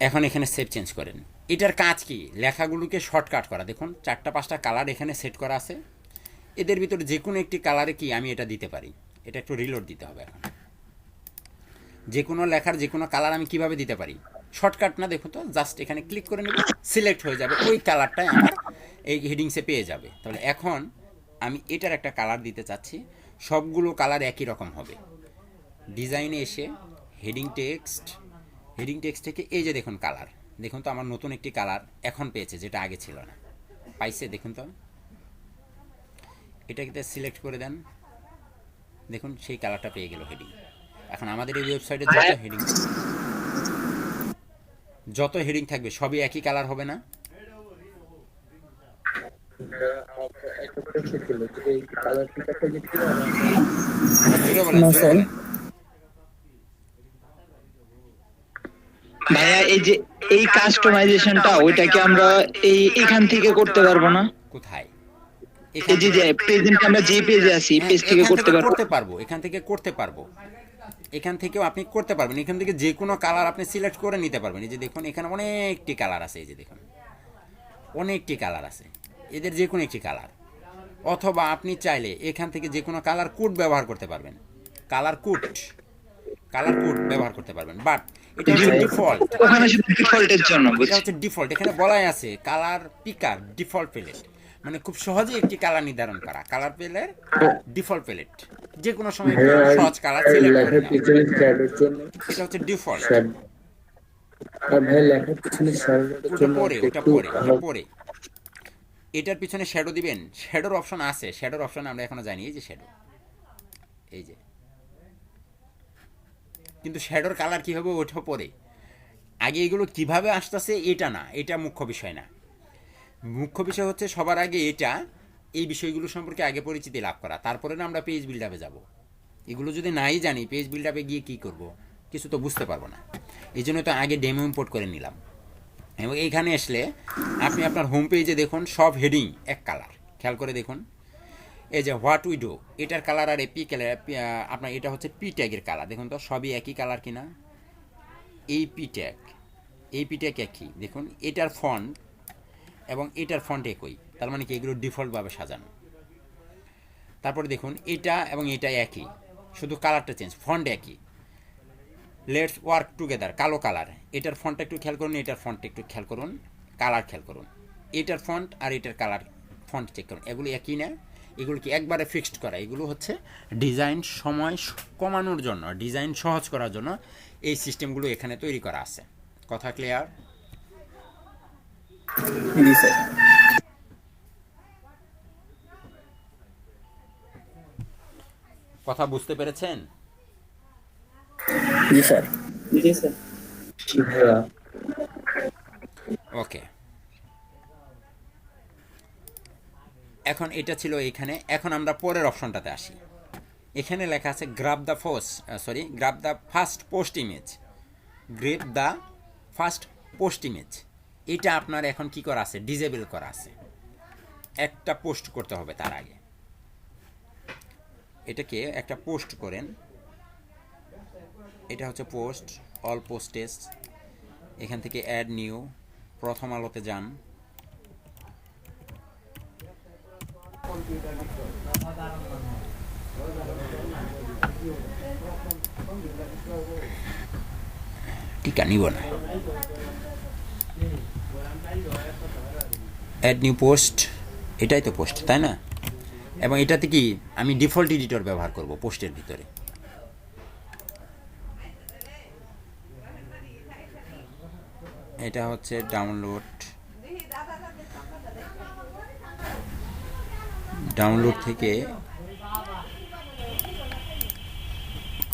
এখন এখানে সেট চেঞ্জ করেন। এটার কাজ কি? লেখাগুলোকে শর্টকাট করা। দেখুন 4-5টা কালার এখানে সেট করা আছে। এদের ভিতরে যে কোনো একটি কালারে কি আমি এটা দিতে পারি। এটা একটু রিলোড দিতে হবে। এখন যে কোনো লেখার যে কোনো কালার আমি কিভাবে দিতে পারি? শর্টকাট না, দেখুন তো, জাস্ট এখানে ক্লিক করে নেব, সিলেক্ট হয়ে যাবে, ওই কালারটাই আমার এই হেডিংসে পেয়ে যাবে। তাহলে এখন আমি এটার একটা কালার দিতে চাচ্ছি, সবগুলো কালার একই রকম হবে। ডিজাইনে এসে হেডিং টেক্সট, হেডিং টেক্সট থেকে এই যে দেখুন কালার, দেখুন তো আমার নতুন একটি কালার এখন পেয়েছে, যেটা আগে ছিল না। পাইছে? দেখুন তো, এটাকে সিলেক্ট করে দেন, দেখুন সেই কালারটা পেয়ে গেল হেডিং। এখন আমাদের এই ওয়েবসাইটে যত হেডিং থাকবে সবই একই কালার হবে না? ভাইয়া এই যে এই কাস্টমাইজেশনটা ওইটাকে আমরা এখান থেকে করতে পারবো না? কোথায়? এই যে প্রেজেন্ট আমরা যে পেজে আছি, পেজ থেকে করতে পারবো। এখান থেকে করতে পারবো। এখান থেকেও আপনি করতে পারবেন। এখান থেকে যে কোনো কালার আপনি সিলেক্ট করে নিতে পারবেন। এই যে দেখুন এখানে অনেকটি কালার আছে, এই যে দেখুন অনেকটি কালার আছে, এদের যে কোনো একটি কালার। অথবা আপনি চাইলে এখান থেকে যে কোনো কালার কোড ব্যবহার করতে পারবেন। কালার কোড ব্যবহার করতে পারবেন। বাট এটা হচ্ছে ডিফল্ট, ওখানে শুধু ডিফল্টের জন্য। এটা হচ্ছে ডিফল্ট। এখানে বলাই আছে কালার পিকার ডিফল্ট প্যালেট, মানে খুব সহজেই একটি কালার নির্ধারণ করা। কালার প্যালেট ডিফল্ট প্যালেট, যে কোনো সময় সহজ কালার সিলেক্ট করে নাও। এটা হচ্ছে ডিফল্ট। আর ভাই লেখার পিছনে শ্যাডোর জন্য ওটা পরে এটার পিছনে শ্যাডো দিবেন। শ্যাডোর অপশন আছে, শ্যাডোর অপশন আমরা এখনো জানি। এই যে শ্যাডো, এই যে, কিন্তু শ্যাডোর কালার কি হবে ওটা পরে। আগে এগুলো কিভাবে আসতেছে এটা না, এটা মুখ্য বিষয় না। মুখ্য বিষয় হচ্ছে সবার আগে এটা, এই বিষয়গুলো সম্পর্কে আগে পরিচিতি লাভ করা, তারপরে না আমরা পেজ বিল্ড আপে যাবো। এগুলো যদি নাই জানি, পেজ বিল্ড আপে গিয়ে কী করব, কিছু তো বুঝতে পারবো না। এই জন্য তো আগে ডেমো ইম্পোর্ট করে নিলাম। এবং এইখানে আসলে আপনি আপনার হোম পেজে দেখুন সব হেডিং এক কালার। খেয়াল করে দেখুন, এই যে হোয়াট উই ডু, এটার কালার আর পি কালার, আপনার এটা হচ্ছে পি ট্যাগের কালার। দেখুন তো সবই একই কালার কিনা। এই পি ট্যাগ একই। দেখুন এটার ফন্ট এবং এটার ফন্ট একই, তার মানে কি এগুলো ডিফল্টভাবে সাজানো। তারপরে দেখুন এটা এবং এটা একই, শুধু কালারটা চেঞ্জ, ফন্ট একই। লেটস ওয়ার্ক টুগেদার, কালো কালার, এটার ফন্টটা একটু খেয়াল করুন, এটার ফন্টটা একটু খেয়াল করুন, কালার খেয়াল করুন, এটার ফন্ট আর এটার কালার ফন্ট চেক করুন, এগুলো একই না, এগুলো কি একবারে ফিক্সড করা, এগুলো হচ্ছে ডিজাইন সময় কমানোর জন্য, ডিজাইন সহজ করার জন্য এই সিস্টেমগুলো এখানে তৈরি করা আছে। কথা ক্লিয়ার? জি স্যার। কথা বুঝতে পেরেছেন? জি স্যার। জি স্যার। ভাইয়া। ওকে, এখন এটা ছিল এইখানে। এখন আমরা পরের অপশনটাতে আসি। এখানে লেখা আছে grab the first post image, grape the first post image. এটা আপনার এখন কি করা আছে? ডিজেবল করা আছে। একটা পোস্ট করতে হবে তার আগে, এটাকে একটা পোস্ট করেন। এটা হচ্ছে পোস্ট, অল পোস্টেস, এখান থেকে অ্যাড নিউ, প্রথম আলোতে যান, টিকা নিব না, অ্যাড নিউ পোস্ট, এটাই তো পোস্ট তাই না? এবং এটাতে কি আমি ডিফল্ট এডিটর ব্যবহার করব পোস্টের ভিতরে। এটা হচ্ছে ডাউনলোড থেকে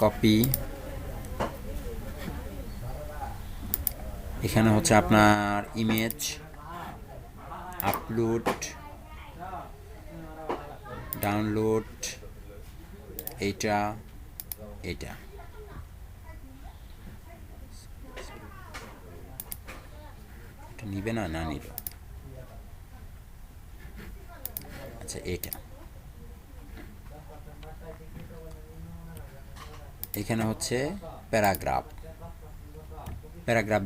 কপি, এখানে হচ্ছে আপনার ইমেজ আপলোড, ডাউনলোড, এটা নিবে না নিল, আচ্ছা এটা এখানে হচ্ছে প্যারাগ্রাফ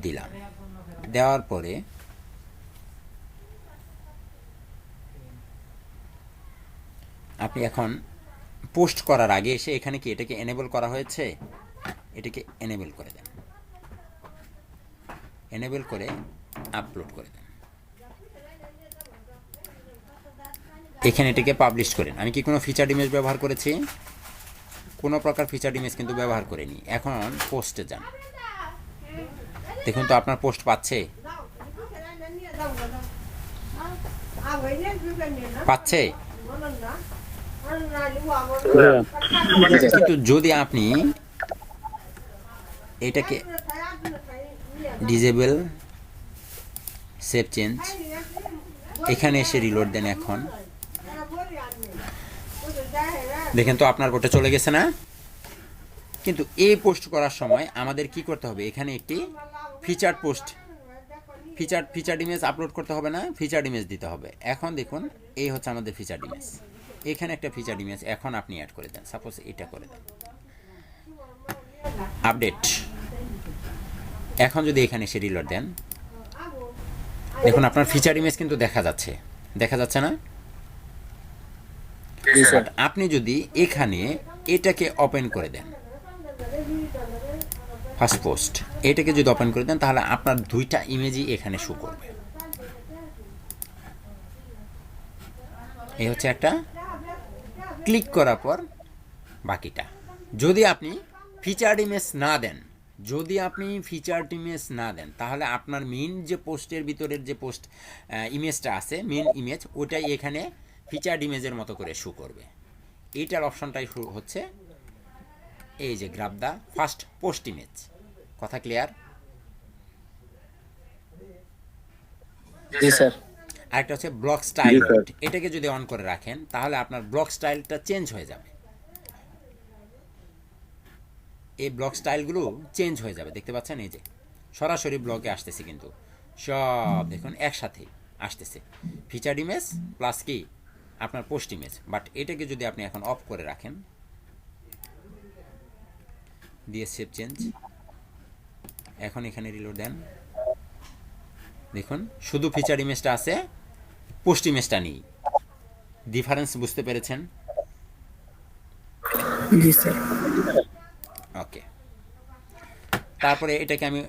দিলাম। দেওয়ার পরে আপনি এখন পোস্ট করার আগে এসে এখানে কি এটাকে এনেবল করা হয়েছে, এটাকে এনেবল করে দেন, এনেবল করে আপলোড করে দেন। এখানে এটাকে পাবলিশ করেন। আমি কি কোনো ফিচার্ড ইমেজ ব্যবহার করেছি? কোনো প্রকার ফিচার্ড ইমেজ কিন্তু ব্যবহার করিনি। এখন পোস্টে যান, দেখুন তো আপনার পোস্ট পাচ্ছে, কিন্তু যদি আপনি এটাকে ডিজেবল, সেভ চেঞ্জ, এখানে এসে রিলোড দেন, এখন দেখেন তো আপনার কোটে চলে গেছে না? কিন্তু এই পোস্ট করার সময় আমাদের কি করতে হবে? এখানে একটি ফিচার্ড ইমেজ আপলোড করতে হবে না? ফিচার্ড ইমেজ দিতে হবে। এখন দেখুন এই হচ্ছে আমাদের ফিচার্ড ইমেজ, এখানে একটা ফিচার্ড ইমেজ এখন আপনি অ্যাড করে দেন। সাপোজ এটা করে দেন, আপডেট। এখন যদি এখানে এসে রিলোড দেন, দেখুন আপনার ফিচার ইমেজ কিন্তু দেখা যাচ্ছে না? আপনি যদি এখানে এটাকে ওপেন করে দেন, ফার্স্ট পোস্ট, এটাকে যদি ওপেন করে দেন, তাহলে আপনার দুইটা ইমেজই এখানে শো করবে। এই হচ্ছে একটা, ক্লিক করার পর বাকিটা। যদি আপনি ফিচার্ড ইমেজ না দেন, তাহলে আপনার মেইন যে পোস্টের ভিতরের যে পোস্ট ইমেজটা আছে, মেইন ইমেজ, ওটাই এখানে ফিচার্ড ইমেজের মতো করে শো করবে। এইটার অপশনটাই হচ্ছে এই যে grab the first post image. কথা ক্লিয়ার? জি স্যার। আরেকটা হচ্ছে ব্লক স্টাইল, এটাকে যদি অন করে রাখেন তাহলে আপনার ব্লক স্টাইলটা চেঞ্জ হয়ে যাবে। এই ব্লক স্টাইলগুলো চেঞ্জ হয়ে যাবে, দেখতে পাচ্ছেন? এই যে সরাসরি ব্লকে আসতেছে, কিন্তু সব দেখুন একসাথে আসতেছে, ফিচার্ড ইমেজ প্লাস কি আপনার পোস্ট ইমেজ। বাট এটাকে যদি আপনি এখন অফ করে রাখেন, দিয়ে সেভ চেঞ্জ, এখন এখানে রিলোড দেন, দেখুন শুধু ফিচার ইমেজটা আছে, পোস্ট ইমেজটা নেই। ডিফারেন্স বুঝতে পেরেছেন? জি স্যার। ওকে, তারপরে এটাকে আমি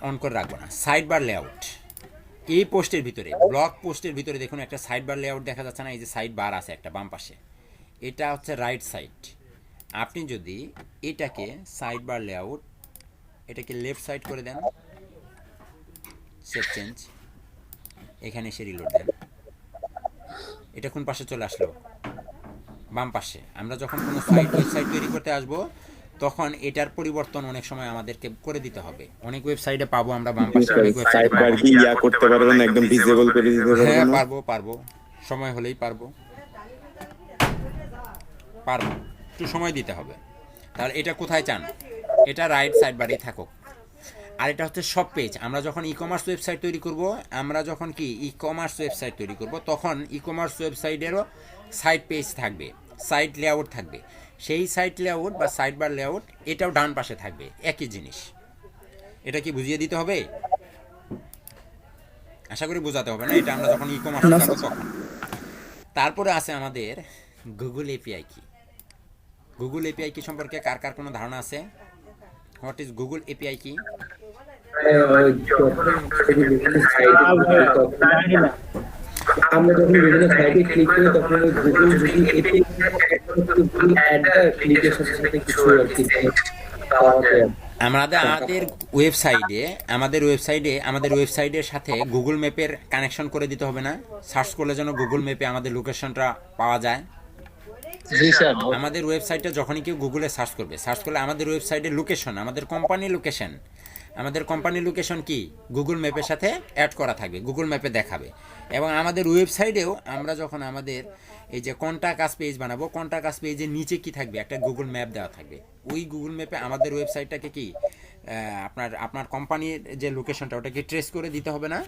অন করে রাখবো না। সাইড বার লেআউট, এই পোস্টের ভিতরে, ব্লগ পোস্টের ভিতরে দেখুন একটা সাইড বার লেআউট দেখা যাচ্ছে না, এই যে সাইড বার আছে একটা বাম পাশে, এটা হচ্ছে রাইট সাইড। আপনি যদি এটাকে সাইড বার লেআউট, এটাকে লেফট সাইড করে দেন, সেভ চেঞ্জ, এখানে এসে রিলোড দেন, এটা কোন পাশে চলে আসলো? বাম পাশে। আমরা যখন কোনো ওয়েবসাইট তৈরি করতে আসব তখন এটার পরিবর্তন অনেক সময় আমাদেরকে করে দিতে হবে। অনেক ওয়েবসাইটে পাবো আমরা বাম পাশে, অনেক ওয়েবসাইট সাইড বার কি ইয়া করতে পারবেন, একদম ডিসেবল করে দিতে পারবেন? হ্যাঁ পারবো, সময় হলেই পারবো, একটু সময় দিতে হবে। তাহলে এটা কোথায় চান? এটা রাইট সাইড বারেই থাকুক। আর এটা হচ্ছে সব পেজ। আমরা যখন ই কমার্স ওয়েবসাইট তৈরি করব, তখন ই কমার্স ওয়েবসাইটেরও সাইড পেজ থাকবে, সাইট লেআউট থাকবে। সেই সাইট লেআউট বা সাইড বার লেআউট এটাও ডান পাশে থাকবে, একই জিনিস। এটা কি বুঝিয়ে দিতে হবে? আশা করি বোঝাতে হবে না, এটা আমরা যখন ই কমার্স করব তখন। তারপরে আছে আমাদের গুগল এপিআই কি। গুগল এপিআই কি সম্পর্কে কার কার কোনো ধারণা আছে? হোয়াট ইজ গুগল এপিআই কি? আমরা যখন বিভিন্ন সাইটে ক্লিক করি তখন গুগল যদি এতে গুগল অ্যাডটা ক্লিকের সাথে সাথে কিছু আর কি পাওয়া যায়। আমাদের ওয়েবসাইটের সাথে গুগল ম্যাপের কানেকশন করে দিতে হবে না? সার্চ করলে যেন গুগল ম্যাপে আমাদের লোকেশনটা পাওয়া যায়। জি স্যার। আমাদের ওয়েবসাইটে যখনই কেউ গুগলে সার্চ করলে আমাদের ওয়েবসাইটের লোকেশন, আমাদের কোম্পানির লোকেশন কি গুগল ম্যাপের সাথে অ্যাড করা থাকবে, গুগল ম্যাপে দেখাবে। এবং আমাদের ওয়েবসাইটেও আমরা যখন আমাদের এই যে কন্টাক্ট আস পেজ বানাবো, কন্টাক্ট আস পেজের নিচে কি থাকবে? একটা গুগল ম্যাপ দেওয়া থাকবে। ওই গুগল ম্যাপে আমাদের ওয়েবসাইটটাকে কি আপনার কোম্পানির যে লোকেশনটা ওটাকে ট্রেস করে দিতে হবে না?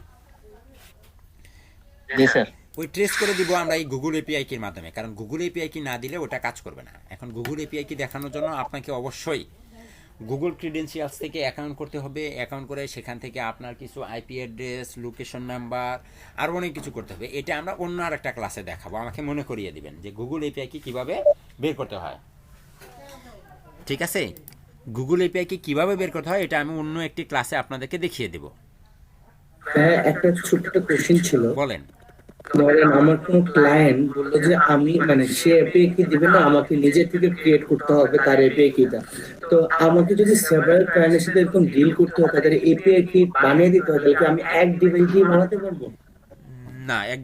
জি স্যার। ওই ট্রেস করে দিব আমরা এই গুগল এপিআই কির মাধ্যমে, কারণ গুগল এপিআই কি না দিলে ওটা কাজ করবে না। এখন গুগল এপিআই কি দেখানোর জন্য আপনাকে অবশ্যই গুগল ক্রিডেন্সিয়ালস থেকে অ্যাকাউন্ট করতে হবে। অ্যাকাউন্ট করে সেখান থেকে আপনার কিছু আইপি অ্যাড্রেস, লোকেশন নাম্বার, আর অনেক কিছু করতে হবে। এটা আমরা অন্য আর একটা ক্লাসে দেখাবো। আমাকে মনে করিয়ে দিবেন যে গুগল এপিআই কি কীভাবে বের করতে হয়, ঠিক আছে? গুগল এপিআই কি কীভাবে বের করতে হয় এটা আমি অন্য একটি ক্লাসে আপনাদেরকে দেখিয়ে দেব। হ্যাঁ, একটা ছোট্ট কোশ্চেন ছিল। বলেন। ধরেন আমার কোনো ক্লায়েন্ট বললো যে আমি সে এপিআই কি দিবে না, আমাকে নিজে থেকে ক্রিয়েট করতে হবে তার এপিআই কিটা। তো আমাকে যদি সেভারাল ক্লায়েন্টের সাথে এরকম ডিল করতে হয়, তাদের এপিআই কি বানিয়ে দিতে হয়, তাহলে কি আমি এক ডিভাইস দিয়ে বানাতে পারবো? না, এক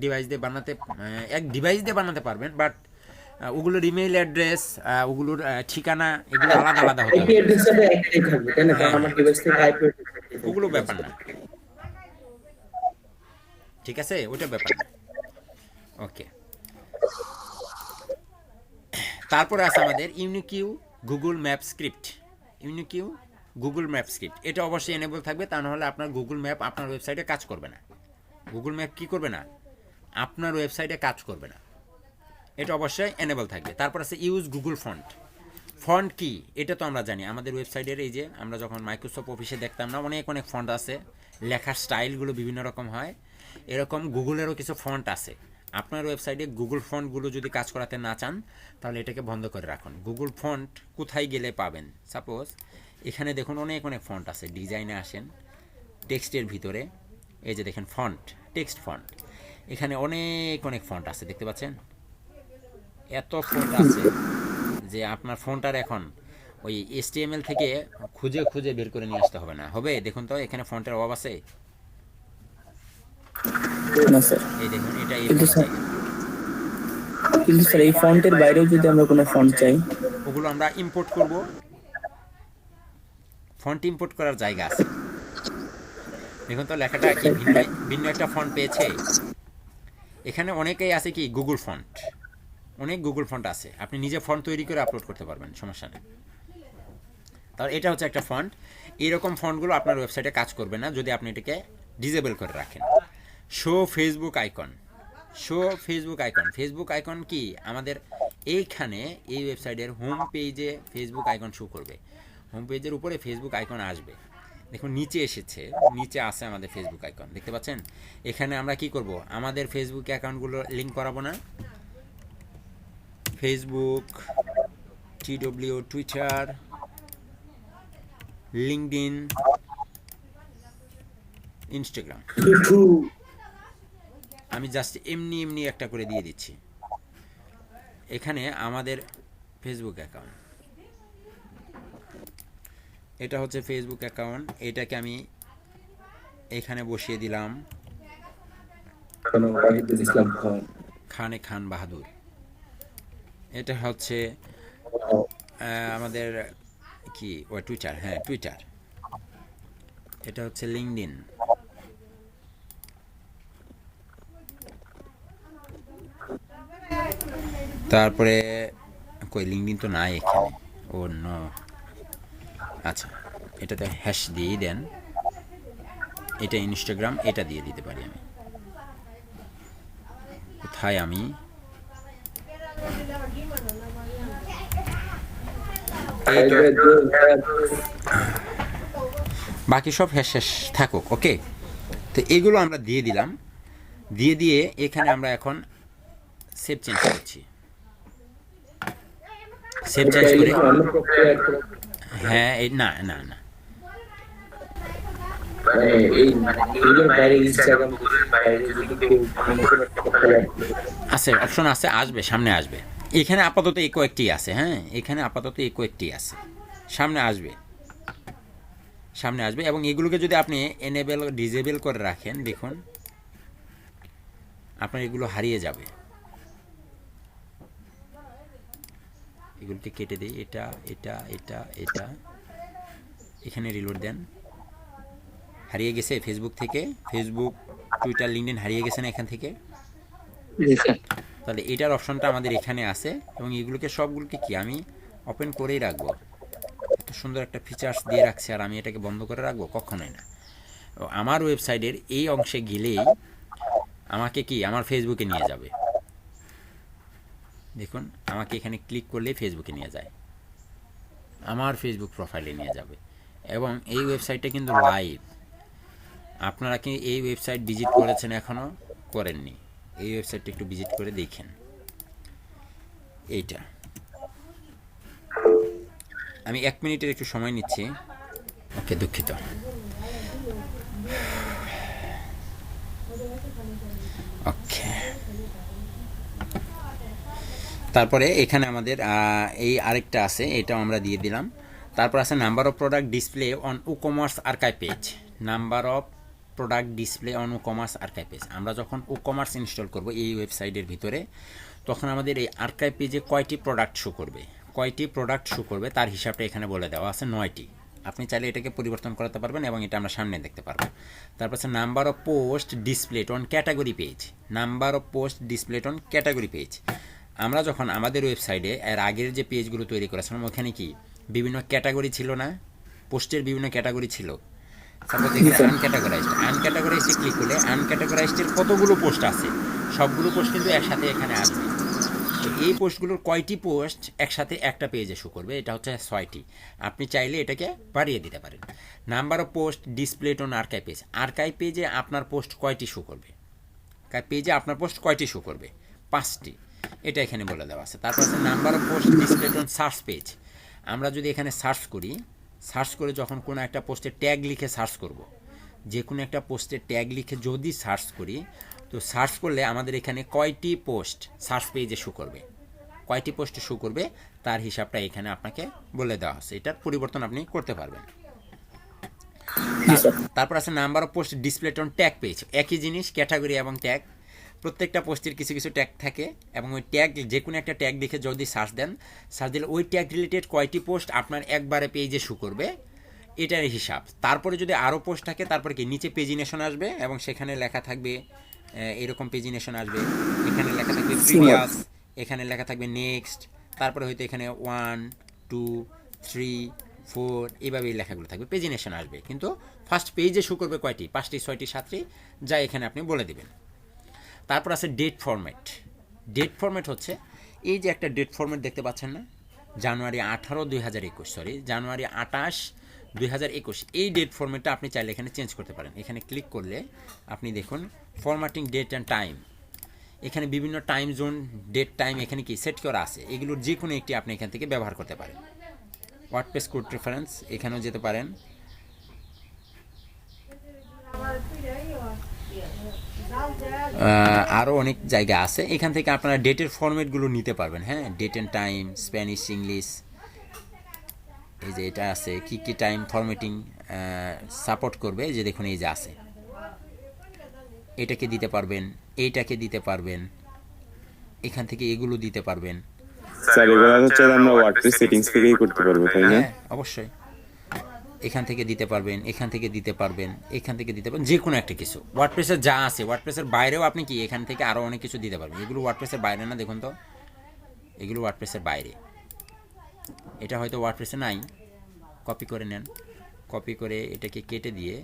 ডিভাইস দিয়ে বানাতে পারবেন, বাট ওগুলোর ইমেইল অ্যাড্রেস, ওগুলোর ঠিকানা, এগুলো আলাদা আলাদা হতে আইপি হবে। অ্যাড্রেসটা একটাই থাকবে, তাই না? কারণ আমার ডিভাইস থেকে আইপি ওগুলো ব্যাপার না, ঠিক আছে? ওটা ব্যাপার না। ওকে, তারপরে আছে আমাদের ইউনিকিউ গুগল ম্যাপ স্ক্রিপ্ট। এটা অবশ্যই এনেবল থাকবে, তা নাহলে আপনার গুগল ম্যাপ আপনার ওয়েবসাইটে কাজ করবে না। গুগল ম্যাপ কি করবে না? আপনার ওয়েবসাইটে কাজ করবে না। এটা অবশ্যই এনেবল থাকবে। তারপর আছে ইউজ গুগল ফন্ট কি? এটা তো আমরা জানি আমাদের ওয়েবসাইটের, এই যে আমরা যখন মাইক্রোসফট অফিসে দেখতাম না, অনেক ফন্ট আছে, লেখার স্টাইলগুলো বিভিন্ন রকম হয়। এরকম গুগলেরও কিছু ফন্ট আছে। আপনার ওয়েবসাইটে গুগল ফন্টগুলো যদি কাজ করাতে না চান তাহলে এটাকে বন্ধ করে রাখুন। গুগল ফন্ট কোথায় গেলে পাবেন? সাপোজ এখানে দেখুন অনেক ফন্ট আছে। ডিজাইনে আসেন, টেক্সটের ভিতরে এই যে দেখেন টেক্সট ফন্ট, এখানে অনেক ফন্ট আছে, দেখতে পাচ্ছেন? এত ফন্ট আছে যে আপনার ফন্টটার এখন ওই HTML থেকে খুঁজে বের করে নিয়ে আসতে হবে না। হবে? দেখুন তো এখানে ফন্টের অভাব আছে? না স্যার। এই দেখুন, এটা কিন্তু স্যার এই ফন্টের বাইরেও যদি আমরা কোনো ফন্ট চাই, ওগুলো আমরা ইম্পোর্ট করব। ফন্ট ইম্পোর্ট করার জায়গা আছে। দেখুন তো লেখাটা কি ভিন্ন একটা ফন্ট পেয়েছে। এখানে অনেকেই আছে কি গুগল ফন্ট, অনেক গুগল ফন্ট আছে। আপনি নিজে ফন্ট তৈরি করে আপলোড করতে পারবেন, সমস্যা নেই। তাহলে এটা হচ্ছে একটা ফন্ট। এইরকম ফন্টগুলো আপনার ওয়েবসাইটে কাজ করবে না যদি আপনি এটাকে ডিসেবল করে রাখেন। শো ফেসবুক আইকন কি? আমাদের এইখানে এই ওয়েবসাইটের হোম পেজে ফেসবুক আইকন শো করবে। হোম পেজের উপরে ফেসবুক আইকন আসবে। দেখুন নিচে এসেছে, নিচে আছে আমাদের ফেসবুক আইকন, দেখতে পাচ্ছেন? এখানে আমরা কি করব? আমাদের ফেসবুক অ্যাকাউন্টগুলো লিঙ্ক করাবো না? Facebook, TW, Twitter, LinkedIn, Instagram. আমি জাস্ট এমনি এমনি একটা করে দিয়ে দিচ্ছি। এখানে আমাদের ফেসবুক অ্যাকাউন্ট, এটা হচ্ছে ফেসবুক অ্যাকাউন্ট, এটাকে আমি এখানে বসিয়ে দিলাম ইসলাম খান। খানে খান বাহাদুর। এটা হচ্ছে আমাদের কি ও টুইটার, হ্যাঁ টুইটার। এটা হচ্ছে লিঙ্কডইন, তারপরে কই লিঙ্কডইন তো নাই এখানে, ও নো। আচ্ছা, এটাতে হ্যাশ দিয়েই দেন। এটা ইনস্টাগ্রাম, এটা দিয়ে দিতে পারি আমি। কোথায় আমি বাকি সব হ্যাশ হ্যাশ থাকুক, ওকে। তো এগুলো আমরা দিয়ে দিলাম, দিয়ে এখানে আমরা এখন সেভ চেঞ্জ করছি। সেভ চেঞ্জ করে হ্যাঁ না না না আছে, অপশন আছে, আসবে, সামনে আসবে। এখানে আপাতত এই কয়েকটি আছে, হ্যাঁ এখানে আপাতত এই কয়েকটি আছে, সামনে আসবে, সামনে আসবে। এবং এগুলোকে যদি আপনি এনেবেল ডিজেবল করে রাখেন, দেখুন আপনার এগুলো হারিয়ে যাবে। এগুলোকে কেটে দিই, এটা এটা এটা এটা, এখানে রিলোড দেন। হারিয়ে গেছে ফেসবুক থেকে, ফেসবুক, টুইটার, লিঙ্কডইন হারিয়ে গেছে না এখান থেকে? তাহলে এটার অপশনটা আমাদের এখানে আছে। এবং এগুলোকে সবগুলোকে কি আমি ওপেন করেই রাখবো। এত সুন্দর একটা ফিচার্স দিয়ে রাখছে, আর আমি এটাকে বন্ধ করে রাখবো? কখনোই না। আমার ওয়েবসাইটের এই অংশে গেলেই আমাকে কি আমার ফেসবুকে নিয়ে যাবে। দেখুন আমাকে এখানে ক্লিক করলেই ফেসবুকে নিয়ে যায়, আমার ফেসবুক প্রোফাইলে নিয়ে যাবে। এবং এই ওয়েবসাইটটা কিন্তু লাইভ। আপনারা কি এই ওয়েবসাইট ভিজিট করেছেন? এখনও করেননি? এই ওয়েবসাইটটা একটু ভিজিট করে দেখেন। এইটা আমি 1 মিনিটের একটু সময় নিচ্ছি, ওকে, দুঃখিত। ওকে, তারপরে এখানে আমাদের এই আরেকটা আছে, এটাও আমরা দিয়ে দিলাম। তারপর আছে number of product display on e-commerce archive page. Number of product display on e-commerce archive page. আমরা যখন ই-কমার্স ইনস্টল করব এই ওয়েবসাইটের ভিতরে, তখন আমাদের এই আর্কাইভ পেজে কয়টি প্রোডাক্ট শো করবে, কয়টি প্রোডাক্ট শো করবে তার হিসাবটা এখানে বলে দেওয়া আছে, 9টি। আপনি চাইলে এটাকে পরিবর্তন করতে পারবেন এবং এটা আমরা সামনে দেখতে পারবো। তারপর আছে number of post displayed on category page. Number of post displayed on category page. আমরা যখন আমাদের ওয়েবসাইটে এর আগের যে পেজগুলো তৈরি করেছিলাম, ওখানে কি বিভিন্ন ক্যাটাগরি ছিল না, পোস্টের বিভিন্ন ক্যাটাগরি ছিল। সাপোজ এখানে আনক্যাটাগরাইজডে ক্লিক করলে আনক্যাটাগরাইজডের কতগুলো পোস্ট আছে, সবগুলো পোস্ট কিন্তু একসাথে এখানে আসবে। তো এই পোস্টগুলোর কয়টি পোস্ট একসাথে একটা পেজে শো করবে, এটা হচ্ছে 6টি। আপনি চাইলে এটাকে বাড়িয়ে দিতে পারেন। Number of post displayed on archive page. Archive পেজে আপনার পোস্ট কয়টি শো করবে, পেজে আপনার পোস্ট কয়টি শো করবে? 5টি। এটা এখানে বলে দেওয়া আছে। তারপর আছে number of post displayed on search page. আমরা যদি এখানে সার্চ করি, সার্চ করে যখন কোনো একটা পোস্টে ট্যাগ লিখে সার্চ করব, যে কোনো একটা পোস্টে ট্যাগ লিখে যদি সার্চ করি, তো সার্চ করলে আমাদের এখানে কয়টি পোস্ট সার্চ পেজে শো করবে, কয়টি পোস্টে শো করবে তার হিসাবটা এখানে আপনাকে বলে দেওয়া হচ্ছে। এটার পরিবর্তন আপনি করতে পারবেন। তারপর আছে number of post displayed on tag page. একই জিনিস, ক্যাটাগরি এবং ট্যাগ। প্রত্যেকটা পোস্টের কিছু কিছু ট্যাগ থাকে, এবং ওই ট্যাগ, যে কোনো একটা ট্যাগ লিখে যদি সার্চ দেন, সার্চ দিলে ওই ট্যাগ রিলেটেড কয়টি পোস্ট আপনার একবারে পেজে শো করবে, এটার হিসাব। তারপরে যদি আরও পোস্ট থাকে, তারপরে কি নিচে পেজিনেশন আসবে, এবং সেখানে লেখা থাকবে এরকম পেজিনেশন আসবে। এখানে লেখা থাকবে প্রিভিয়াস, এখানে লেখা থাকবে নেক্সট, তারপরে হয়তো এখানে 1 2 3 4 এইভাবেই লেখাগুলো থাকবে, পেজিনেশন আসবে। কিন্তু ফার্স্ট পেজে শো করবে কয়টি, 5টি 6টি 7টি, যা এখানে আপনি বলে দেবেন। তারপর আছে ডেট ফরম্যাট। ডেট ফরম্যাট হচ্ছে এই যে একটা ডেট ফরম্যাট দেখতে পাচ্ছেন না, জানুয়ারি 18 2021, সরি জানুয়ারি 28 2021, এই ডেট ফরম্যাটটা আপনি চাইলে এখানে চেঞ্জ করতে পারেন। এখানে ক্লিক করলে আপনি দেখুন ফরম্যাটিং ডেট অ্যান্ড টাইম, এখানে বিভিন্ন টাইম জোন, ডেট, টাইম এখানে কি সেট করা আছে, এগুলোর যে কোনো একটি আপনি এখান থেকে ব্যবহার করতে পারেন। ওয়ার্ডপ্রেস কোড রেফারেন্স, এখানেও যেতে পারেন। আরও অনেক জায়গা আছে, এখান থেকে আপনারা ডেটের ফরম্যাটগুলো নিতে পারবেন। হ্যাঁ, date and time, Spanish, English, এই যে এটা আছে কি কি টাইম ফরম্যাটিং সাপোর্ট করবে, এই যে দেখুন এই যে আছে, এটাকে দিতে পারবেন, এইটাকে দিতে পারবেন, এখান থেকে এগুলো দিতে পারবেন। স্যার এগুলো হচ্ছে আমরা ওয়ার্ডপ্রেস সেটিংস থেকেই করতে পারবো তাই না? হ্যাঁ অবশ্যই, এখান থেকে দিতে পারবেন, এখান থেকে দিতে পারবেন, এখান থেকে দিতে পারবেন, যে কোনো একটা কিছু ওয়ার্ডপ্রেসের যা আছে, ওয়ার্ডপ্রেসের বাইরেও আপনি কি এখান থেকে আরও অনেক কিছু দিতে পারবেন। এগুলো ওয়ার্ডপ্রেসের বাইরে না, দেখুন তো এগুলো ওয়ার্ডপ্রেসের বাইরে, এটা হয়তো ওয়ার্ডপ্রেসে নাই, কপি করে নেন, কপি করে এটাকে কেটে দিয়ে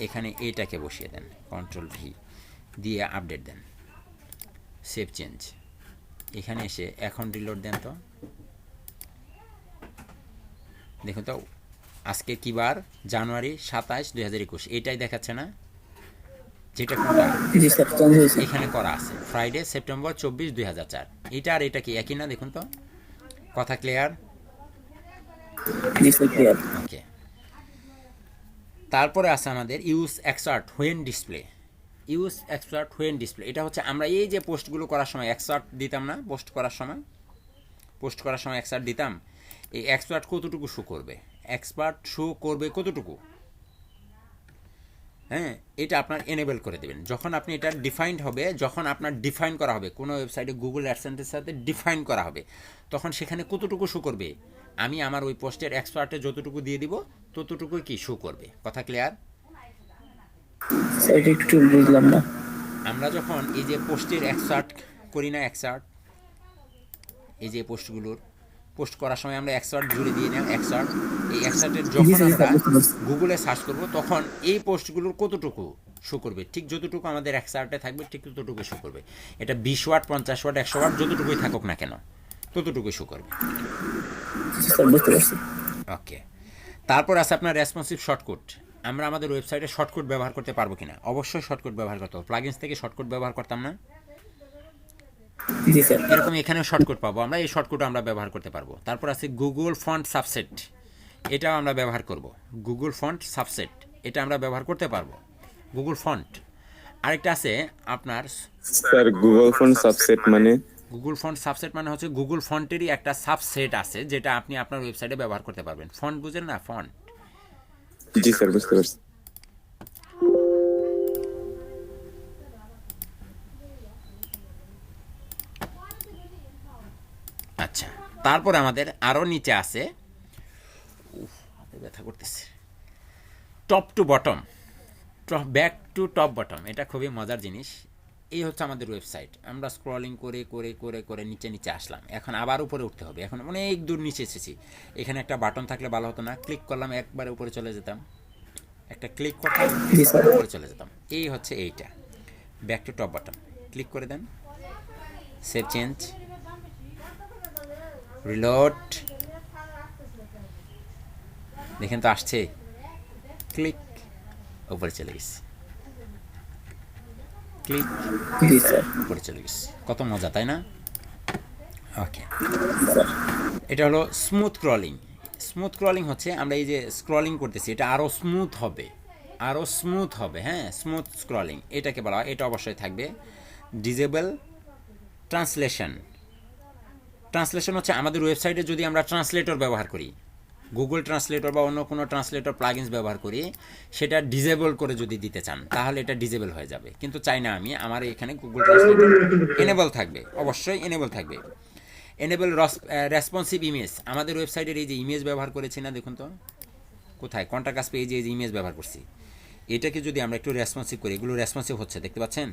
এখানে এটাকে বসিয়ে দেন, কন্ট্রোল ভি দিয়ে আপডেট দেন, সেভ চেঞ্জ, এখানে এসে এখন রিলোড দেন। তো দেখুন তো আজকে কি বার, জানুয়ারি 27, 2021, এটাই দেখাচ্ছে না, যেটা কোনটা এখানে করা আছে, ফ্রাইডে সেপ্টেম্বর 24, 2004, এটা আর এটা কি একই না? দেখুন তো, কথা ক্লিয়ার? ওকে, তারপরে আছে আমাদের use excerpt when display. Use excerpt when display, এটা হচ্ছে আমরা এই যে পোস্টগুলো করার সময় এক্সার্ট দিতাম না, পোস্ট করার সময় এক্সার্ট দিতাম, এই এক্সপার্ট কতটুকু শো করবে, এক্সপার্ট শো করবে কতটুকু, হ্যাঁ এটা আপনার এনেবল করে দেবেন। যখন আপনি এটা ডিফাইন্ড হবে, যখন আপনার ডিফাইন করা হবে কোনো ওয়েবসাইটে গুগল অ্যাডসেন্সের সাথে ডিফাইন করা হবে, তখন সেখানে কতটুকু শো করবে, আমি আমার ওই পোস্টের এক্সপার্টে যতটুকু দিয়ে দিব ততটুকুই কি শো করবে। কথা ক্লিয়ার? এটা একটু বুঝলাম না। আমরা যখন এই যে পোস্টের এক্সপার্ট করি না, এক্সপার্ট এই যে পোস্টগুলোর পোস্ট করার সময় আমরা এক্সপার্ট জুড়ে দিয়ে নিলাম, এক্সপার্ট, এই এক্সপার্টের যখন আমরা গুগলে সার্চ করব তখন এই পোস্টগুলোর কতটুকু শো করবে, ঠিক যতটুকু আমাদের এক্সপার্টে থাকবে ঠিক ততটুকু শো করবে। এটা 20 ওয়াট, 50 ওয়াট, 100 ওয়াট যতটুকুই থাকুক না কেন ততটুকুই শো করবে। ওকে, তারপর আছে আপনার রেসপন্সিভ শর্টকাট। আমরা আমাদের ওয়েবসাইটে শর্টকাট ব্যবহার করতে পারবো কিনা? অবশ্যই শর্টকাট ব্যবহার করতে হবে। প্লাগইনস থেকে শর্টকাট ব্যবহার করতাম না, এরকম এখানেও শর্টকাট পাবো আমরা, এই শর্টকাট আমরা ব্যবহার করতে পারবো। তারপর আছে গুগল ফন্ট সাবসেট, এটাও আমরা ব্যবহার করব। গুগল ফন্ট সাবসেট এটা আমরা ব্যবহার করতে পারবো, গুগল ফন্ট। আরেকটা আছে আপনার স্যার গুগল ফন্ট সাবসেট মানে? গুগল ফন্ট সাবসেট মানে হচ্ছে গুগল ফন্টেরই একটা সাবসেট আছে যেটা আপনি আপনার ওয়েবসাইটে ব্যবহার করতে পারবেন। ফন্ট বুঝেন না? ফন্ট। জি স্যার বুঝতে পারছি। আচ্ছা, তারপর আমাদের আরও নিচে আছে, ব্যথা করতেছে, top to bottom, back to top bottom. এটা খুবই মজার জিনিস। এই হচ্ছে আমাদের ওয়েবসাইট, আমরা স্ক্রলিং করে করে করে করে নিচে নিচে আসলাম, এখন আবার উপরে উঠতে হবে, এখন অনেক দূর নিচে এসেছি। এখানে একটা বাটন থাকলে ভালো হতো না? ক্লিক করলাম, একবারে উপরে চলে যেতাম, একটা ক্লিক করতাম উপরে চলে যেতাম। এই হচ্ছে এইটা back to top bottom. Click করে দেন, সেভ চেঞ্জ, রিলোড, দেখেন তো আসছে, ক্লিক, উপরে চলে গেছে, ক্লিক, উপরে চলে গেছে। কত মজা, তাই না? ওকে, এটা হলো স্মুথ ক্রলিং। স্মুথ ক্রলিং হচ্ছে আমরা এই যে স্ক্রলিং করতেছি এটা আরও স্মুথ হবে, আরও স্মুথ হবে। হ্যাঁ, স্মুথ স্ক্রলিং এটাকে বলা হয়। এটা অবশ্যই থাকবে। Disable translation. ট্রান্সলেশন হচ্ছে আমাদের ওয়েবসাইটে যদি আমরা ট্রান্সলেটর ব্যবহার করি, গুগল ট্রান্সলেটর বা অন্য কোনো ট্রান্সলেটর প্লাগইনস ব্যবহার করি, সেটা ডিজেবল করে যদি দিতে চান তাহলে এটা ডিজেবল হয়ে যাবে। কিন্তু চাই না আমি, আমার এখানে গুগল ট্রান্সলেটর এনেবল থাকবে, অবশ্যই এনেবল থাকবে। Enable responsive image. আমাদের ওয়েবসাইটের এই যে ইমেজ ব্যবহার করেছি না, দেখুন তো কোথায়, কন্টাক্ট পেজে এই যে ইমেজ ব্যবহার করছি, এটাকে যদি আমরা একটু রেসপন্সিভ করি, এগুলো রেসপন্সিভ হচ্ছে, দেখতে পাচ্ছেন?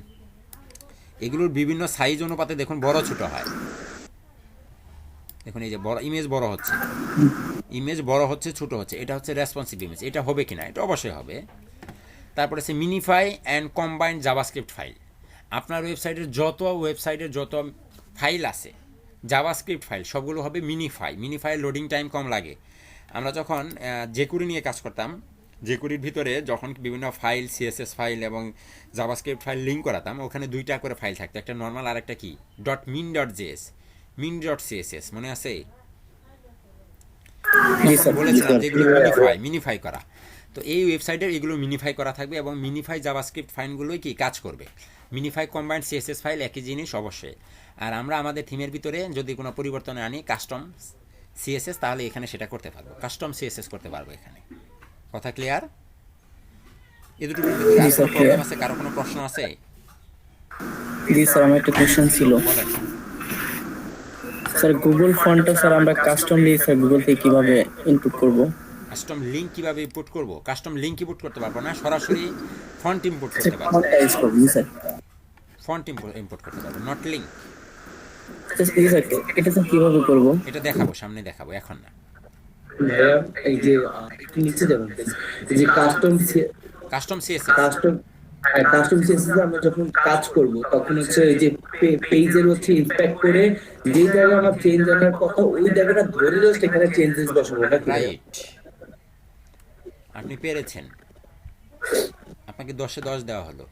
এগুলোর বিভিন্ন সাইজ অনুপাতে দেখুন বড় ছোট হয়। দেখুন এই যে বড় ইমেজ বড় হচ্ছে, ইমেজ বড় হচ্ছে, ছোট হচ্ছে, এটা হচ্ছে রেসপন্সিভ ইমেজ। এটা হবে কিনা? এটা অবশ্যই হবে। তারপরে আছে মিনিফাই অ্যান্ড কম্বাইন্ড জাভাস্ক্রিপ্ট ফাইল। আপনার ওয়েবসাইটের যত ফাইল আছে জাভাস্ক্রিপ্ট ফাইল সবগুলো হবে মিনিফাই। মিনিফাই লোডিং টাইম কম লাগে। আমরা যখন জেকুরি নিয়ে কাজ করতাম, জেকুরির ভিতরে যখন বিভিন্ন ফাইল, সিএসএস ফাইল এবং জাভাস্ক্রিপ্ট ফাইল লিঙ্ক করাতাম, ওখানে দুইটা করে ফাইল থাকতো, একটা নর্মাল আর একটা কি min.js, min.css, মনে আছে? জি তখন স্যার, বলেছিলাম যে এগুলো মিনিফাই করা। তো এই ওয়েবসাইটের এগুলো মিনিফাই করা থাকবে এবং মিনিফাই জাভাস্ক্রিপ্ট ফাইলগুলোই কি কাজ করবে। মিনিফাই কম্বাইন্ড সিএসএস ফাইল একই জিনিস অবশ্যই। আর আমরা আমাদের থিমের ভিতরে যদি কোনো পরিবর্তন আনি কাস্টম সিএসএস, তাহলে এখানে সেটা করতে পারবো, কাস্টম সিএসএস করতে পারবো এখানে। কথা ক্লিয়ার? এ দুটো জি স্যার, প্রবলেম আছে? কারো কোনো প্রশ্ন আছে? জি স্যার, আমার একটা কোশ্চেন ছিল বলেন। স্যার। গুগল ফন্টটা স্যার আমরা কাস্টম দিয়ে স্যার গুগল থেকে কিভাবে ইনপুট করব? কাস্টম লিঙ্ক কিভাবে ইম্পোর্ট করব? কাস্টম লিঙ্ক ইম্পোর্ট করতে পারবো না, সরাসরি ফন্ট ইম্পোর্ট স্যার করতে পারবো। ফন্টটা ইউজ করব। জি স্যার। ফন্ট ইম্পোর্ট করতে পারবো, নট লিঙ্ক। জি স্যার, এটা স্যার কিভাবে করব? এটা দেখাবো, সামনে দেখাবো, এখন না। ভাইয়া এই যে একটু নিচে যাবেন please। এই যে কাস্টম সিএসএস কাস্টম সিএসএস আমরা যখন কাজ করব তখন হচ্ছে এই যে পেজের হচ্ছে ইনস্পেক্ট করে যে জায়গায় আমার চেঞ্জ আনার কথা ওই জায়গাটা ধরে জাস্ট এখানে চেঞ্জেস বসাবো নাকি? রাইট, আপনি পেরেছেন। আপনাকে 10-এ 10 দেওয়া হলো।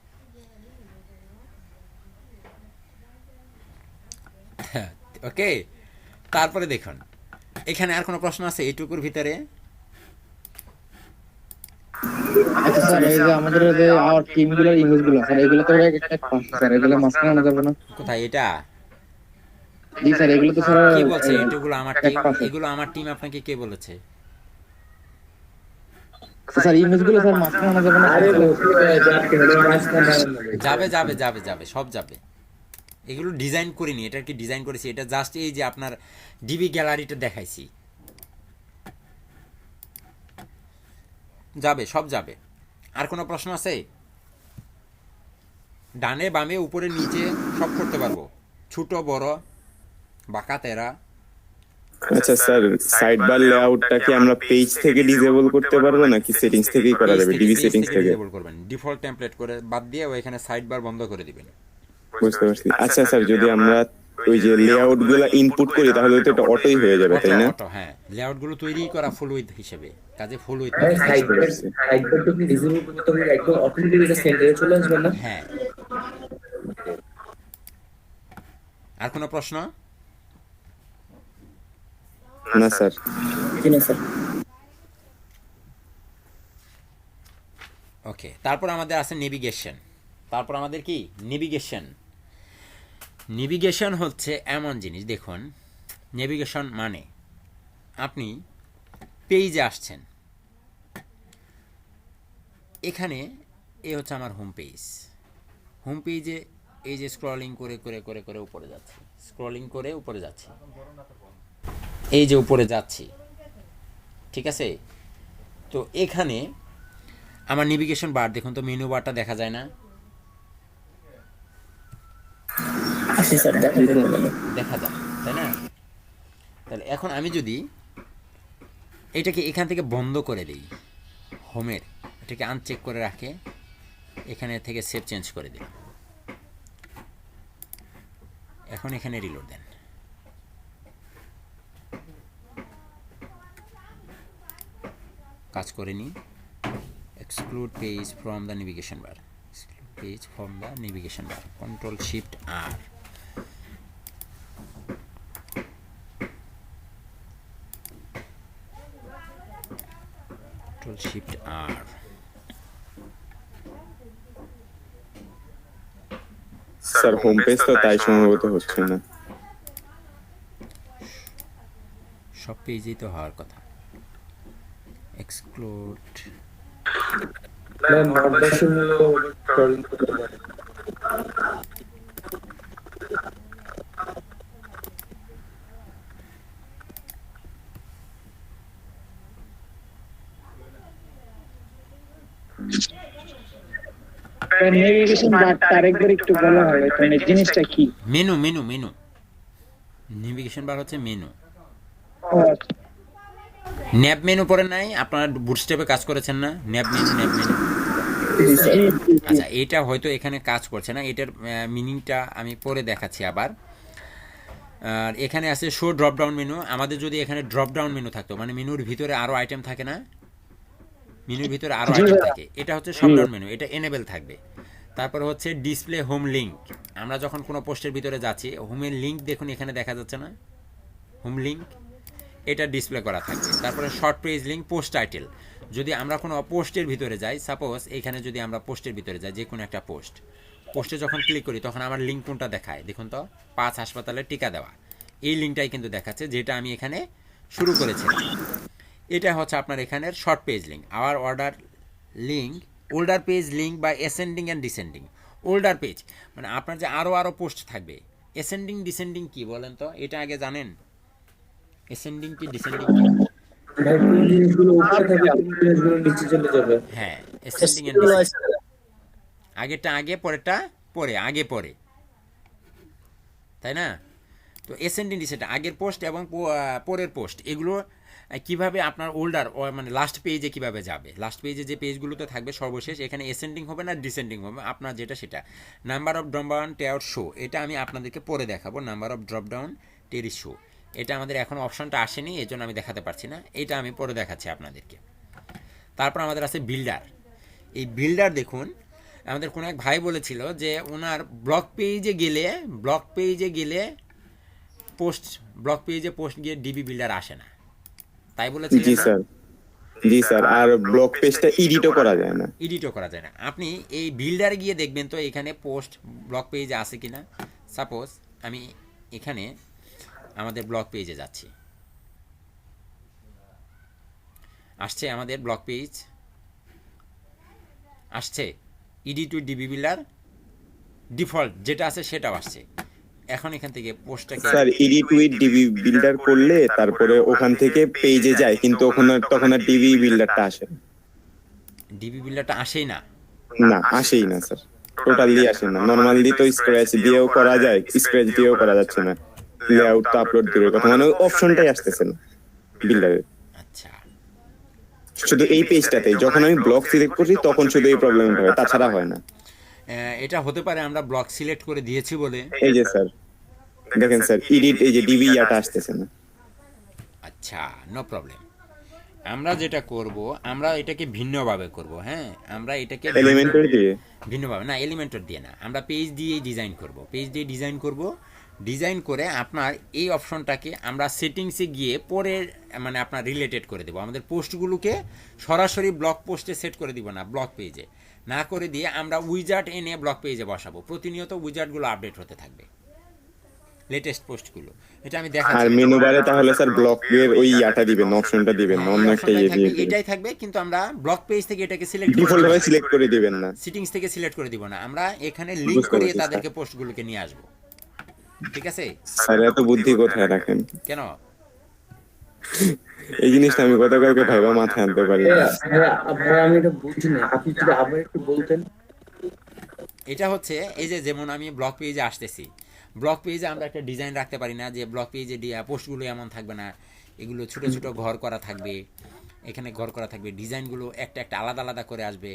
ওকে, তারপরে দেখুন এখানে আর কোনো প্রশ্ন আছে এইটুকুর ভিতরে? আচ্ছা স্যার, এই যে আমাদের যে আমার টিমগুলোর ইমেজগুলো স্যার, এগুলো তো একটা স্যার, এগুলো মাঝখানে আনা যাবে না? কোথায় এটা? জি স্যার, এগুলো তো স্যার কে বলছে এটুকুগুলো আমার টিম? এগুলো আমার টিম, আপনাকে কে বলেছে? স্যার ইমেজগুলো স্যার মাঝখানে আনা যাবে না? আরে যাবে যাবে যাবে যাবে, সব যাবে। এগুলো ডিজাইন করিনি, এটা কি ডিজাইন করেছি? এটা জাস্ট এই যে আপনার ডিবি গ্যালারিটা দেখাইছি, যাবে, সব যাবে। আর কোনো প্রশ্ন আছে? ডানে বামে উপরে নিচে সব করতে পারবো, ছোট বড় বাঁকা তেরা। আচ্ছা স্যার, সাইড বার লেআউটটা কি আমরা পেজ থেকে ডিসেবল করতে পারবো নাকি সেটিংস থেকেই করা যাবে? ডিবি সেটিংস থেকে ডিসেবল করবেন, ডিফল্ট টেমপ্লেট করে বাদ দিয়ে ওইখানে সাইড বার বন্ধ করে দিবেন। বুঝতে পারছি। আচ্ছা স্যার, যদি আমরা ওই যে লেআউট গুলো ইনপুট করি তাহলে তো এটা অটোই হয়ে যাবে, তাই না? অটো, হ্যাঁ, লেআউট গুলো তৈরি করা ফুল উইথ হিসেবে, কাজে ফুল উইথ। সাইডবার তুমি ডিসেবল করতে তখন একদম অটোমেটিক্যালি এটা সেন্টারে চলে আসবে না? হ্যাঁ। আর কোনো প্রশ্ন? না স্যার। জি না স্যার। ওকে, তারপর আমাদের আছে নেভিগেশন। তারপর আমাদের কি নেভিগেশন। নেভিগেশন হচ্ছে এমন জিনিস, দেখুন নেভিগেশন মানে আপনি পেজে আসছেন, এখানে এ হচ্ছে আমার হোম পেজ। হোম পেজে এই যে স্ক্রলিং করে করে করে করে উপরে যাচ্ছি, স্ক্রলিং করে উপরে যাচ্ছি, এই যে উপরে যাচ্ছি, ঠিক আছে? তো এখানে আমার নেভিগেশন বার দেখুন তো, মেনু বারটা দেখা যায় না? আসি স্যার, দেখা যাবে। দেখা যায়, তাই না? তাহলে এখন আমি যদি এটাকে এখান থেকে বন্ধ করে দিই, হোমের এটাকে আনচেক করে রাখে, এখানে থেকে সেভ চেঞ্জ করে দিই, এখন এখানে রিলোড দেন, কাজ করে নি। Exclude page from the navigation bar, exclude page from the navigation bar, control shift R, control shift R. Sir home page তো তাই সম্ভবত হচ্ছে না। সব পেজেই তো হওয়ার কথা। এক্সক্লুড, ম্যাম মার্কডাউন স্ক্রলিং করতে পারে। নেভিগেশন বারটা আরেকবার একটু বলা হবে, মানে জিনিসটা কি? মেনু মেনু মেনু, নেভিগেশন বার হচ্ছে মেনু। ন্যাব মেনু পরে নাই? আপনারা বুটস্ট্র্যাপে কাজ করেছেন না? ন্যাব মেনু, ন্যাব মেনু। আচ্ছা, এটা হয়তো এখানে কাজ করছে না, এটার মিনিংটা আমি পরে দেখাচ্ছি আবার। আর এখানে আছে শো ড্রপ ডাউন মেনু। আমাদের যদি এখানে ড্রপ ডাউন মেনু থাকতো, মানে মেনুর ভিতরে আরও আইটেম থাকে না, মেনুর ভিতরে আরও আইটেম থাকে, এটা হচ্ছে শপ ডাউন মেনু, এটা এনেবেল থাকবে। তারপর হচ্ছে ডিসপ্লে হোম লিঙ্ক। আমরা যখন কোনো পোস্টের ভিতরে যাচ্ছি, হোমের লিঙ্ক দেখুন এখানে দেখা যাচ্ছে না, হোম লিঙ্ক, এটা ডিসপ্লে করা থাকবে। তারপরে short page link, post title. যদি আমরা কোনো পোস্টের ভিতরে যাই, সাপোজ এখানে যদি আমরা পোস্টের ভিতরে যাই, যে কোনো একটা পোস্টে যখন ক্লিক করি তখন আমার লিঙ্ক কোনটা দেখায় দেখুন তো, 5 হাসপাতালের টিকা দেওয়া, এই লিঙ্কটাই কিন্তু দেখাচ্ছে যেটা আমি এখানে শুরু করেছিলাম। এটা হচ্ছে আপনার এখানের short page link. Our order link, older page link বা ascending and descending. Older page মানে আপনার যে আরও পোস্ট থাকবে। অ্যাসেন্ডিং ডিসেন্ডিং কি বলেন তো, এটা আগে জানেন? অ্যাসেন্ডিং কি ডিসেন্ডিং কি? ভাই কোন জিনিসগুলো উপরে থাকবে কোন জিনিসগুলো নিচে চলে যাবে? হ্যাঁ, অ্যাসেন্ডিং অ্যান্ড ডিসেন্ডিং। আগেরটা আগে, পরেরটা পরে, আগে পরে, তাই না? তো অ্যাসেন্ডিং ডিসেন্ডিং, আগের পোস্ট এবং পরের পোস্ট, এগুলো কিভাবে আপনার ওল্ডার মানে লাস্ট পেজে কিভাবে যাবে, লাস্ট পেজে যে পেজগুলোতে থাকবে সর্বশেষ, এখানে অ্যাসেন্ডিং হবে না ডিসেন্ডিং হবে, আপনার যেটা সেটা। Number of drop down tier show, এটা আমি আপনাদেরকে পরে দেখাবো। Number of drop down tier show, এটা আমাদের এখন অপশনটা আসেনি, এই জন্য আমি দেখাতে পারছি না, এটা আমি পরে দেখাচ্ছি আপনাদেরকে। তারপর আমাদের আছে বিল্ডার। এই বিল্ডার দেখুন, আমাদের কোনো এক ভাই বলেছিল যে ওনার ব্লগ পেজে গেলে ব্লগ পেজে পোস্ট গিয়ে ডিবি বিল্ডার আসে না, তাই বলেছিলেন জি না? স্যার, জি স্যার। আর ব্লগ পেজটা এডিটও করা যায় না। এডিটও করা যায় না। আপনি এই বিল্ডারে গিয়ে দেখবেন তো এখানে পোস্ট ব্লগ পেজে আছে কিনা। সাপোজ আমি এখানে আমাদের ব্লগ পেজে যাচ্ছি, আসছে আমাদের ব্লগ পেজ, আসছে ED to DB builder, default যেটা আছে সেটাও আসছে। এখন এখান থেকে পোস্টটাকে sir edit with DB builder করলে তারপরে ওখান থেকে পেজে যায়, কিন্তু তখন আর ডিবি বিল্ডারটা আসে না। ডিবি বিল্ডারটা আসেই না। না, আসেই না স্যার, টোটালি আসে না। নরমালি তো স্ক্র্যাচ দিয়েও করা যায়, স্ক্র্যাচ দিয়েও করা যাচ্ছে না। লেআউট তো আপলোড দূরের কথা, মানে অপশনটাই আসতেছে না বিল্ডারের। আচ্ছা, শুধু এই পেজটাতে যখন আমি ব্লক সিলেক্ট করছি তখন শুধু এই প্রবলেমটা হয়, তাছাড়া হয় না। এটা হতে পারে আমরা ব্লক সিলেক্ট করে দিয়েছি বলে। এই যে স্যার দেখেন স্যার, এডিট এই যে ডিবি ইয়াটা আসতেছে না। আচ্ছা, নো প্রবলেম। আমরা যেটা করব, আমরা এটাকে ভিন্নভাবে করব। হ্যাঁ, আমরা এটাকে এলিমেন্টর দিয়ে ভিন্নভাবে না, এলিমেন্টর দিয়ে না, আমরা পেজ দিয়েই ডিজাইন করব। পেজ দিয়ে ডিজাইন করে আপনার এই অপশনটাকে আমরা সেটিংসে গিয়ে পরে মানে আপনার রিলেটেড করে দেবো। আমাদের পোস্টগুলোকে সরাসরি ব্লগ পোস্টে সেট করে দিব না, ব্লগ পেজে না করে দিয়ে আমরা উইজার্ড এনে ব্লগ পেজে বসাবো। প্রতিনিয়ত উইজার্ডগুলো আপডেট হতে থাকবে, লেটেস্ট পোস্টগুলো। এটা আমি আর দেখাচ্ছি। মেনু বারে তাহলে স্যার ব্লকের ওই ইয়াটা দিবেন, অপশনটা দিবেন না, অন্য একটা ইয়ে দিয়ে দিবেন। এটাই থাকবে, কিন্তু আমরা ব্লগ পেজ থেকে এটাকে সিলেক্ট ডিফল্ট ভাবে সিলেক্ট করে দিবেন না, সেটিংস থেকে সিলেক্ট করে দিব না, আমরা এখানে লিংক করে তাদেরকে পোস্টগুলোকে নিয়ে আসবো। ঠিক আছে স্যার? এত বুদ্ধি কোথায় রাখেন? কেন? এই জিনিসটা আমি গতকালকে ভাইবা মাথায় আনতে পারি না। ভাই আমি এটা বুঝি না, আপনি যদি আবার একটু বলতেন। এটা হচ্ছে এই যে যেমন আমি ব্লগ পেজে আসতেছি, ব্লগ পেজে আমরা একটা ডিজাইন রাখতে পারি না যে ব্লগ পেজে পোস্টগুলো এমন থাকবে না, এগুলো ছোট ছোট ঘর করা থাকবে, এখানে ঘর করা থাকবে, ডিজাইনগুলো একটা একটা আলাদা আলাদা করে আসবে,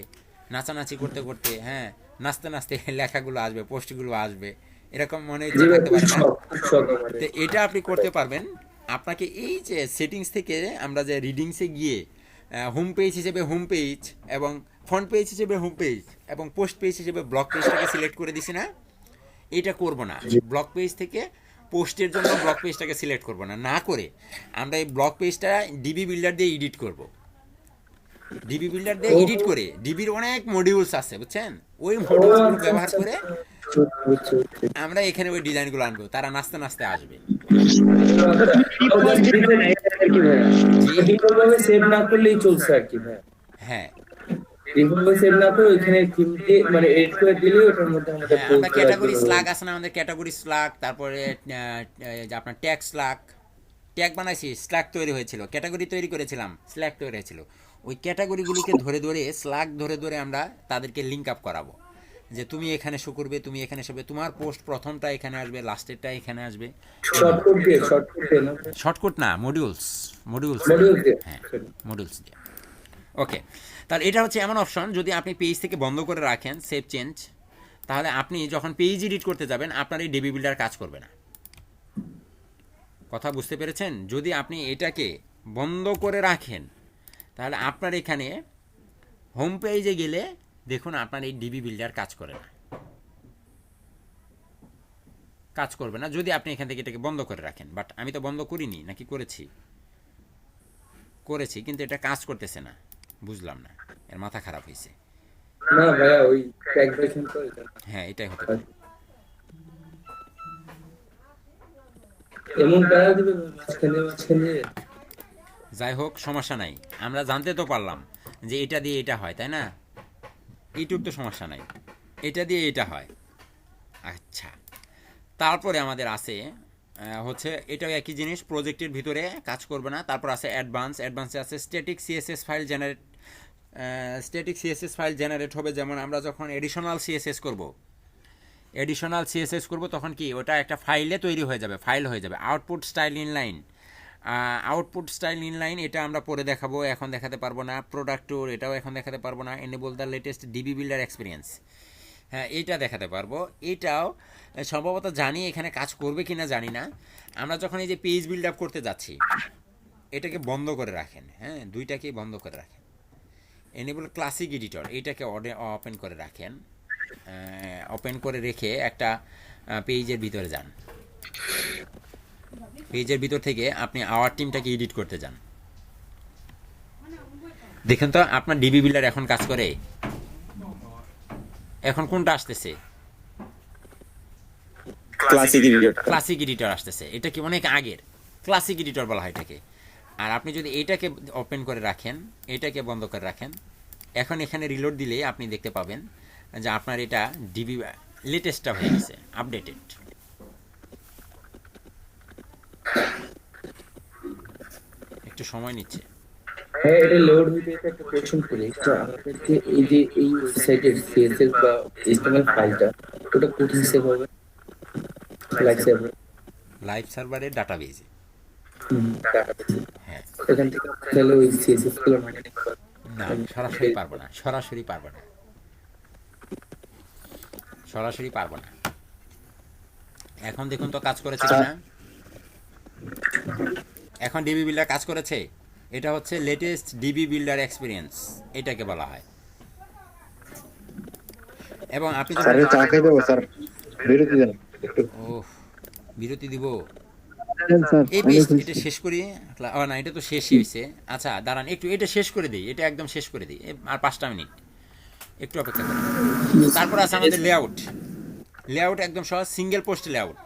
নাচানাচি করতে করতে, হ্যাঁ নাচতে নাচতে লেখাগুলো আসবে, পোস্টগুলো আসবে, এরকম মনে হচ্ছে থাকতে পারে না। তো এটা আপনি করতে পারবেন। আপনাকে এই যে সেটিংস থেকে আমরা যে রিডিংসে গিয়ে হোম পেজ হিসেবে হোম পেজ এবং ফ্রন্ট পেজ হিসেবে হোম পেজ এবং পোস্ট পেজ হিসেবে ব্লগ পেজটাকে সিলেক্ট করে দিছি না, এটা করব না। ব্লগ পেজ থেকে পোস্টের জন্য ব্লগ পেজটাকে সিলেক্ট করব না, না করে আমরা এই ব্লগ পেজটা ডিবি বিল্ডার দিয়ে এডিট করব। ডিবি বিল্ডার দিয়ে এডিট করে, ডিবির অনেক মডিউলস আছে বুঝছেন, ওই মডিউলসগুলো ব্যবহার করে আমরা এখানে ওই ডিজাইনগুলো আনবো, তারা নাচতে নাচতে আসবে। ডিফল্টভাবে সেভ না করলেই চলছে আর কি ভাই। হ্যাঁ ডিফল্টভাবে সেভ না করে ওইখানে থিম দিয়ে মানে এড করে দিলে ওটার মধ্যে আমাদের হ্যাঁ, আমরা ক্যাটাগরি স্লাগ আছে না, আমাদের ক্যাটাগরি স্লাগ, তারপরে যে আপনার ট্যাগ স্লাগ, ট্যাগ বানাইছি, স্লাগ তৈরি হয়েছিল, ক্যাটাগরি তৈরি করেছিলাম, স্ল্যাগ তৈরি হয়েছিল। ওই ক্যাটাগরিগুলোকে ধরে ধরে স্লাগ ধরে ধরে আমরা তাদেরকে লিঙ্ক আপ করাবো, যে তুমি এখানে শো করবে, তুমি এখানে শো করবে, তোমার পোস্ট প্রথমটা এখানে আসবে, লাস্টেরটা এখানে আসবে। শর্টকাট না, মডিউলস হ্যাঁ, মডিউলস দিয়ে। ওকে, তাহলে এটা হচ্ছে এমন অপশন, যদি আপনি পেজ থেকে বন্ধ করে রাখেন সেভ চেঞ্জ, তাহলে আপনি যখন পেজ এডিট করতে যাবেন আপনার এই ডিবি বিল্ডার কাজ করবে না। কথা বুঝতে পেরেছেন? যদি আপনি এটাকে বন্ধ করে রাখেন তাহলে আপনার এখানে হোম পেজে গেলে দেখুন আপনার এই ডিবি বিল্ডার কাজ করে না, কাজ করবে না যদি আপনি এখান থেকে এটাকে বন্ধ করে রাখেন। বাট আমি তো বন্ধ করিনি, নাকি করেছি? করেছি কিন্তু এটা কাজ করতেছে না, বুঝলাম না, এর মাথা খারাপ হয়েছে। না ভাইয়া ওই ট্যাগ ভার্সন তো এটা। হ্যাঁ এটাই হতে পারে। এমন প্যারা দিবে মাঝখানে মাঝখানে। যাই হোক সমস্যা নাই, আমরা জানতে তো পারলাম যে এটা দিয়ে এটা হয়, তাই না? এইটুক তো সমস্যা নাই, এটা দিয়ে এটা হয়। আচ্ছা, তারপরে আমাদের আছে হচ্ছে এটাও একই জিনিস, প্রজেক্টের ভিতরে কাজ করবে না। তারপর আছে অ্যাডভান্সে আছে static CSS file generate. Static CSS file generate হবে যেমন আমরা যখন এডিশনাল সিএসএস করব তখন কি ওটা একটা ফাইলে তৈরি হয়ে যাবে, ফাইল হয়ে যাবে। আউটপুট স্টাইল ইনলাইন এটা আমরা পরে দেখাবো, এখন দেখাতে পারবো না। প্রোডাক্ট ট্যুর এটাও এখন দেখাতে পারবো না। Enable the latest DB builder experience, হ্যাঁ এইটা দেখাতে পারবো। এটাও সম্ভবত জানি এখানে কাজ করবে কিনা জানি না। আমরা যখন এই যে পেজ বিল্ড আপ করতে যাচ্ছি এটাকে বন্ধ করে রাখেন, হ্যাঁ দুইটাকেই বন্ধ করে রাখেন। এনেবল ক্লাসিক এডিটর এইটাকে ওপেন করে রাখেন, ওপেন করে রেখে একটা পেজের ভিতরে যান। পেজের ভিতর থেকে আপনি আওয়ার টিমটাকে এডিট করতে যান। দেখেন তো আপনার ডিবি বিল্ডার এখন কাজ করে। এখন কোনটা আসতেছে? ক্লাসিক এডিটর আসতেছে। এটা কি অনেক আগের ক্লাসিক এডিটর বলা হয় এটাকে। আর আপনি যদি এইটাকে ওপেন করে রাখেন, এটাকে বন্ধ করে রাখেন, এখন এখানে রিলোড দিলেই আপনি দেখতে পাবেন যে আপনার এটা ডিবি লেটেস্টটা হয়ে গেছে, আপডেটেড। একটু সময় নিচ্ছে। হ্যাঁ এটা লোড হইতে একটা কোয়েশ্চন করি, তো আমাদেরকে এই যে এই ওয়েবসাইটের সিএসএস বা এইচটিএমএল ফাইলটা ওটা কোথায় সেভ হবে? লাইক সার্ভার, লাইভ সার্ভারের ডাটাবেজে। ডাটাবেসে হ্যাঁ, এখান থেকে তাহলে ওই সিএসএস গুলো ম্যানেজ করা। না সরাসরি পারবো না, সরাসরি পারবো না। এখন দেখুন তো কাজ করেছে কিনা। এখন ডিবি বিল্ডার কাজ করেছে। এটা হচ্ছে লেটেস্ট ডিবি বিল্ডার এক্সপিরিয়েন্স এটাকে বলা হয়। এবং আপনি স্যার চা খেয়ে দেবো স্যার, বিরতি দেন একটু। বিরতি দিব। স্যার এই বেশ এটা শেষ করি। না এটা তো শেষই হয়েছে। আচ্ছা দাঁড়ান একটু এটা শেষ করে দিই, এটা একদম শেষ করে দিই, আর 5টা মিনিট একটু অপেক্ষা করি। তারপর আছে আমাদের লেআউট একদম সহজ, সিঙ্গেল পোস্ট লেআউট।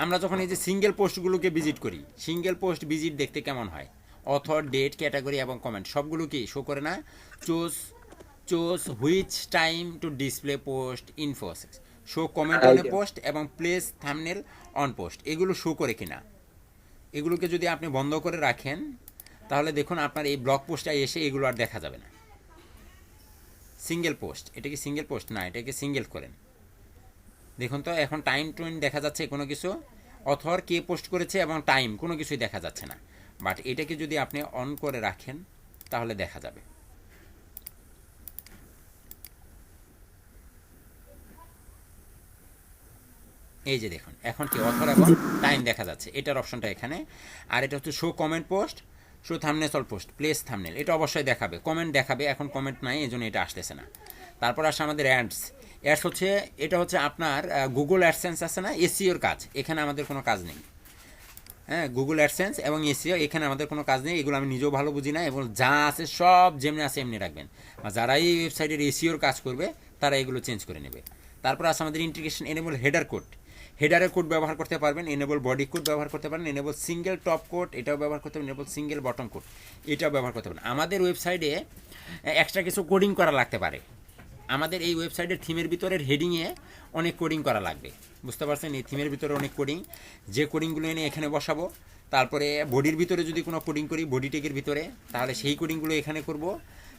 আমরা যখন এই যে সিঙ্গেল পোস্টগুলোকে ভিজিট করি, সিঙ্গেল পোস্ট ভিজিট দেখতে কেমন হয়? অথর, ডেট, ক্যাটাগরি এবং কমেন্ট সবগুলো কি শো করে না? Choose which time to display post infos, show comment on a post এবং প্লেস থাম্বনেল অন পোস্ট, এগুলো শো করে কিনা। এগুলোকে যদি আপনি বন্ধ করে রাখেন তাহলে দেখুন আপনার এই ব্লগ পোস্টটা এসে এগুলো আর দেখা যাবে না। সিঙ্গেল পোস্ট, এটা কি সিঙ্গেল পোস্ট? না, এটাকে সিঙ্গেল করেন। দেখুন তো এখন টাইম টুইন দেখা যাচ্ছে, কোনো কিছু অথর কে পোস্ট করেছে এবং টাইম কোনো কিছুই দেখা যাচ্ছে না। বাট এটাকে যদি আপনি অন করে রাখেন তাহলে দেখা যাবে। এই যে দেখুন এখন কি অথর এবং টাইম দেখা যাচ্ছে, এটার অপশনটা এখানে। আর এটা হচ্ছে show comment post, show thumbnail all post, place thumbnail, এটা অবশ্যই দেখাবে, কমেন্ট দেখাবে। এখন কমেন্ট নাই, এই জন্য এটা আসতেছে না। তারপর আসে আমাদের অ্যাডস হচ্ছে, এটা হচ্ছে আপনার গুগল অ্যাডসেন্স আছে না, এসইওর কাজ। এখানে আমাদের কোনো কাজ নেই। হ্যাঁ, গুগল অ্যাডসেন্স এবং এসইও এখানে আমাদের কোনো কাজ নেই। এগুলো আমি নিজেও ভালো বুঝি না, এবং যা আছে সব যেমনি আছে এমনি রাখবেন। আর যারা এই ওয়েবসাইটের এসইওর কাজ করবে তারা এগুলো চেঞ্জ করে নেবে। তারপর আছে আমাদের ইন্টিগ্রেশন, এনেবল হেডার কোড, হেডারের কোড ব্যবহার করতে পারবেন, এনেবল বডি কোড ব্যবহার করতে পারেন, এনেবল সিঙ্গেল টপ কোড এটাও ব্যবহার করতে পারেন, এনেবল সিঙ্গেল বটম কোড এটাও ব্যবহার করতে পারেন। আমাদের ওয়েবসাইটে এক্সট্রা কিছু কোডিং করা লাগতে পারে। আমাদের এই ওয়েবসাইটের থিমের ভিতরের হেডিংয়ে অনেক কোডিং করা লাগবে, বুঝতে পারছেন? এই থিমের ভিতরে অনেক কোডিং, যে কোডিংগুলো এনে এখানে বসাবো। তারপরে বডির ভিতরে যদি কোনো কোডিং করি বডি টেকের ভিতরে, তাহলে সেই কোডিংগুলো এখানে করব।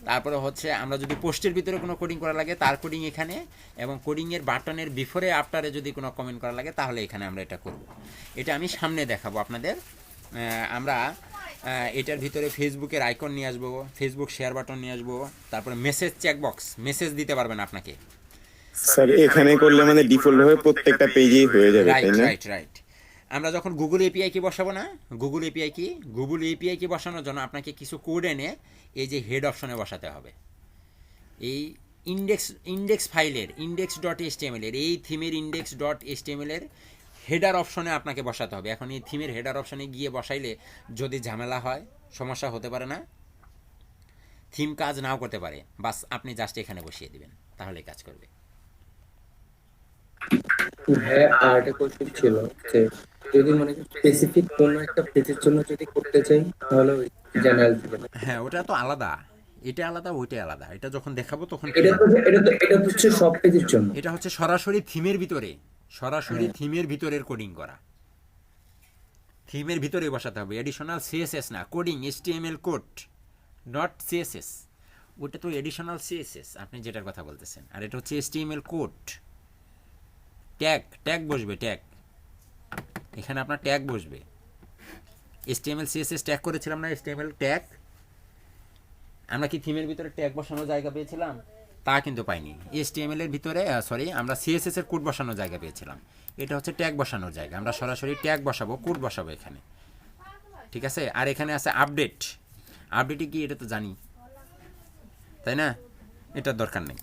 তারপরে হচ্ছে আমরা যদি পোস্টের ভিতরে কোনো কোডিং করা লাগে তার কোডিং এখানে, এবং কোডিংয়ের বাটনের বিফোরে আফটারে যদি কোনো কমেন্ট করা লাগে তাহলে এখানে আমরা এটা করব। এটা আমি সামনে দেখাবো আপনাদের। আমরা এটার ভিতরে ফেসবুকের আইকন নিয়ে আসবো, ফেসবুক শেয়ার বাটন নিয়ে আসবো, তারপরে মেসেজ চেকবক্স, মেসেজ দিতে পারবেন আপনাকে। স্যার এখানে করলে মানে ডিফল্ট ভাবে প্রত্যেকটা পেজেই হয়ে যাবে, তাই না? রাইট। আমরা যখন গুগল এপিআই কি বসাবো না, গুগল এপিআই কি বসানোর জন্য আপনাকে কিছু কোড এনে এই যে হেড অপশনে বসাতে হবে। এই ইন্ডেক্স ফাইলের index.html এর এই থিমের index.html এর হেডার অপশনে আপনাকে বসাতে হবে। এখন এই থিমের হেডার অপশনে গিয়ে বসাইলে যদি ঝামেলা হয়, সমস্যা হতে পারে না? থিম কাজ নাও করতে পারে, বাস আপনি জাস্ট এখানে বসিয়ে দিবেন, তাহলেই কাজ করবে। হ্যাঁ, আর একটা কোশ্চেন ছিল যে যদি মনে করি স্পেসিফিক কোন একটা পেজের জন্য যদি করতে চাই তাহলে জেনারেল থেকে না। হ্যাঁ, ওটা তো আলাদা, এটা আলাদা, ওইটা আলাদা। এটা যখন দেখাবো তখন এটা তো হচ্ছে সব পেজের জন্য। এটা হচ্ছে সরাসরি থিমের ভিতরে, সরাসরি থিমের ভিতরের কোডিং করা, থিমের ভিতরে বসাতে হবে, এডিশনাল সিএসএস না, coding HTML code not CSS. ওটা তো এডিশনাল সিএসএস আপনি যেটার কথা বলতেছেন, আর এটা হচ্ছে এইচটিএমএল কোড। ট্যাগ ট্যাগ বসবে, ট্যাগ এখানে আপনার ট্যাগ বসবে। এইচটিএমএল সিএসএস ট্যাগ করেছিলাম না, এইচটিএমএল ট্যাগ। আমরা কি থিমের ভিতরে ট্যাগ বসানোর জায়গা পেয়েছিলাম? তা কিন্তু পাইনি। এইচটিএমএল এর ভিতরে আমরা সিএসএস এর কোড বসানোর জায়গা পেয়েছিলাম। এটা হচ্ছে ট্যাগ বসানোর জায়গা, আমরা সরাসরি ট্যাগ বসাবো, কোড বসাবো এখানে, ঠিক আছে। আর এখানে আছে আপডেট। আপডেটে কি, এটা তো জানি, তাই না? এটার দরকার নেই।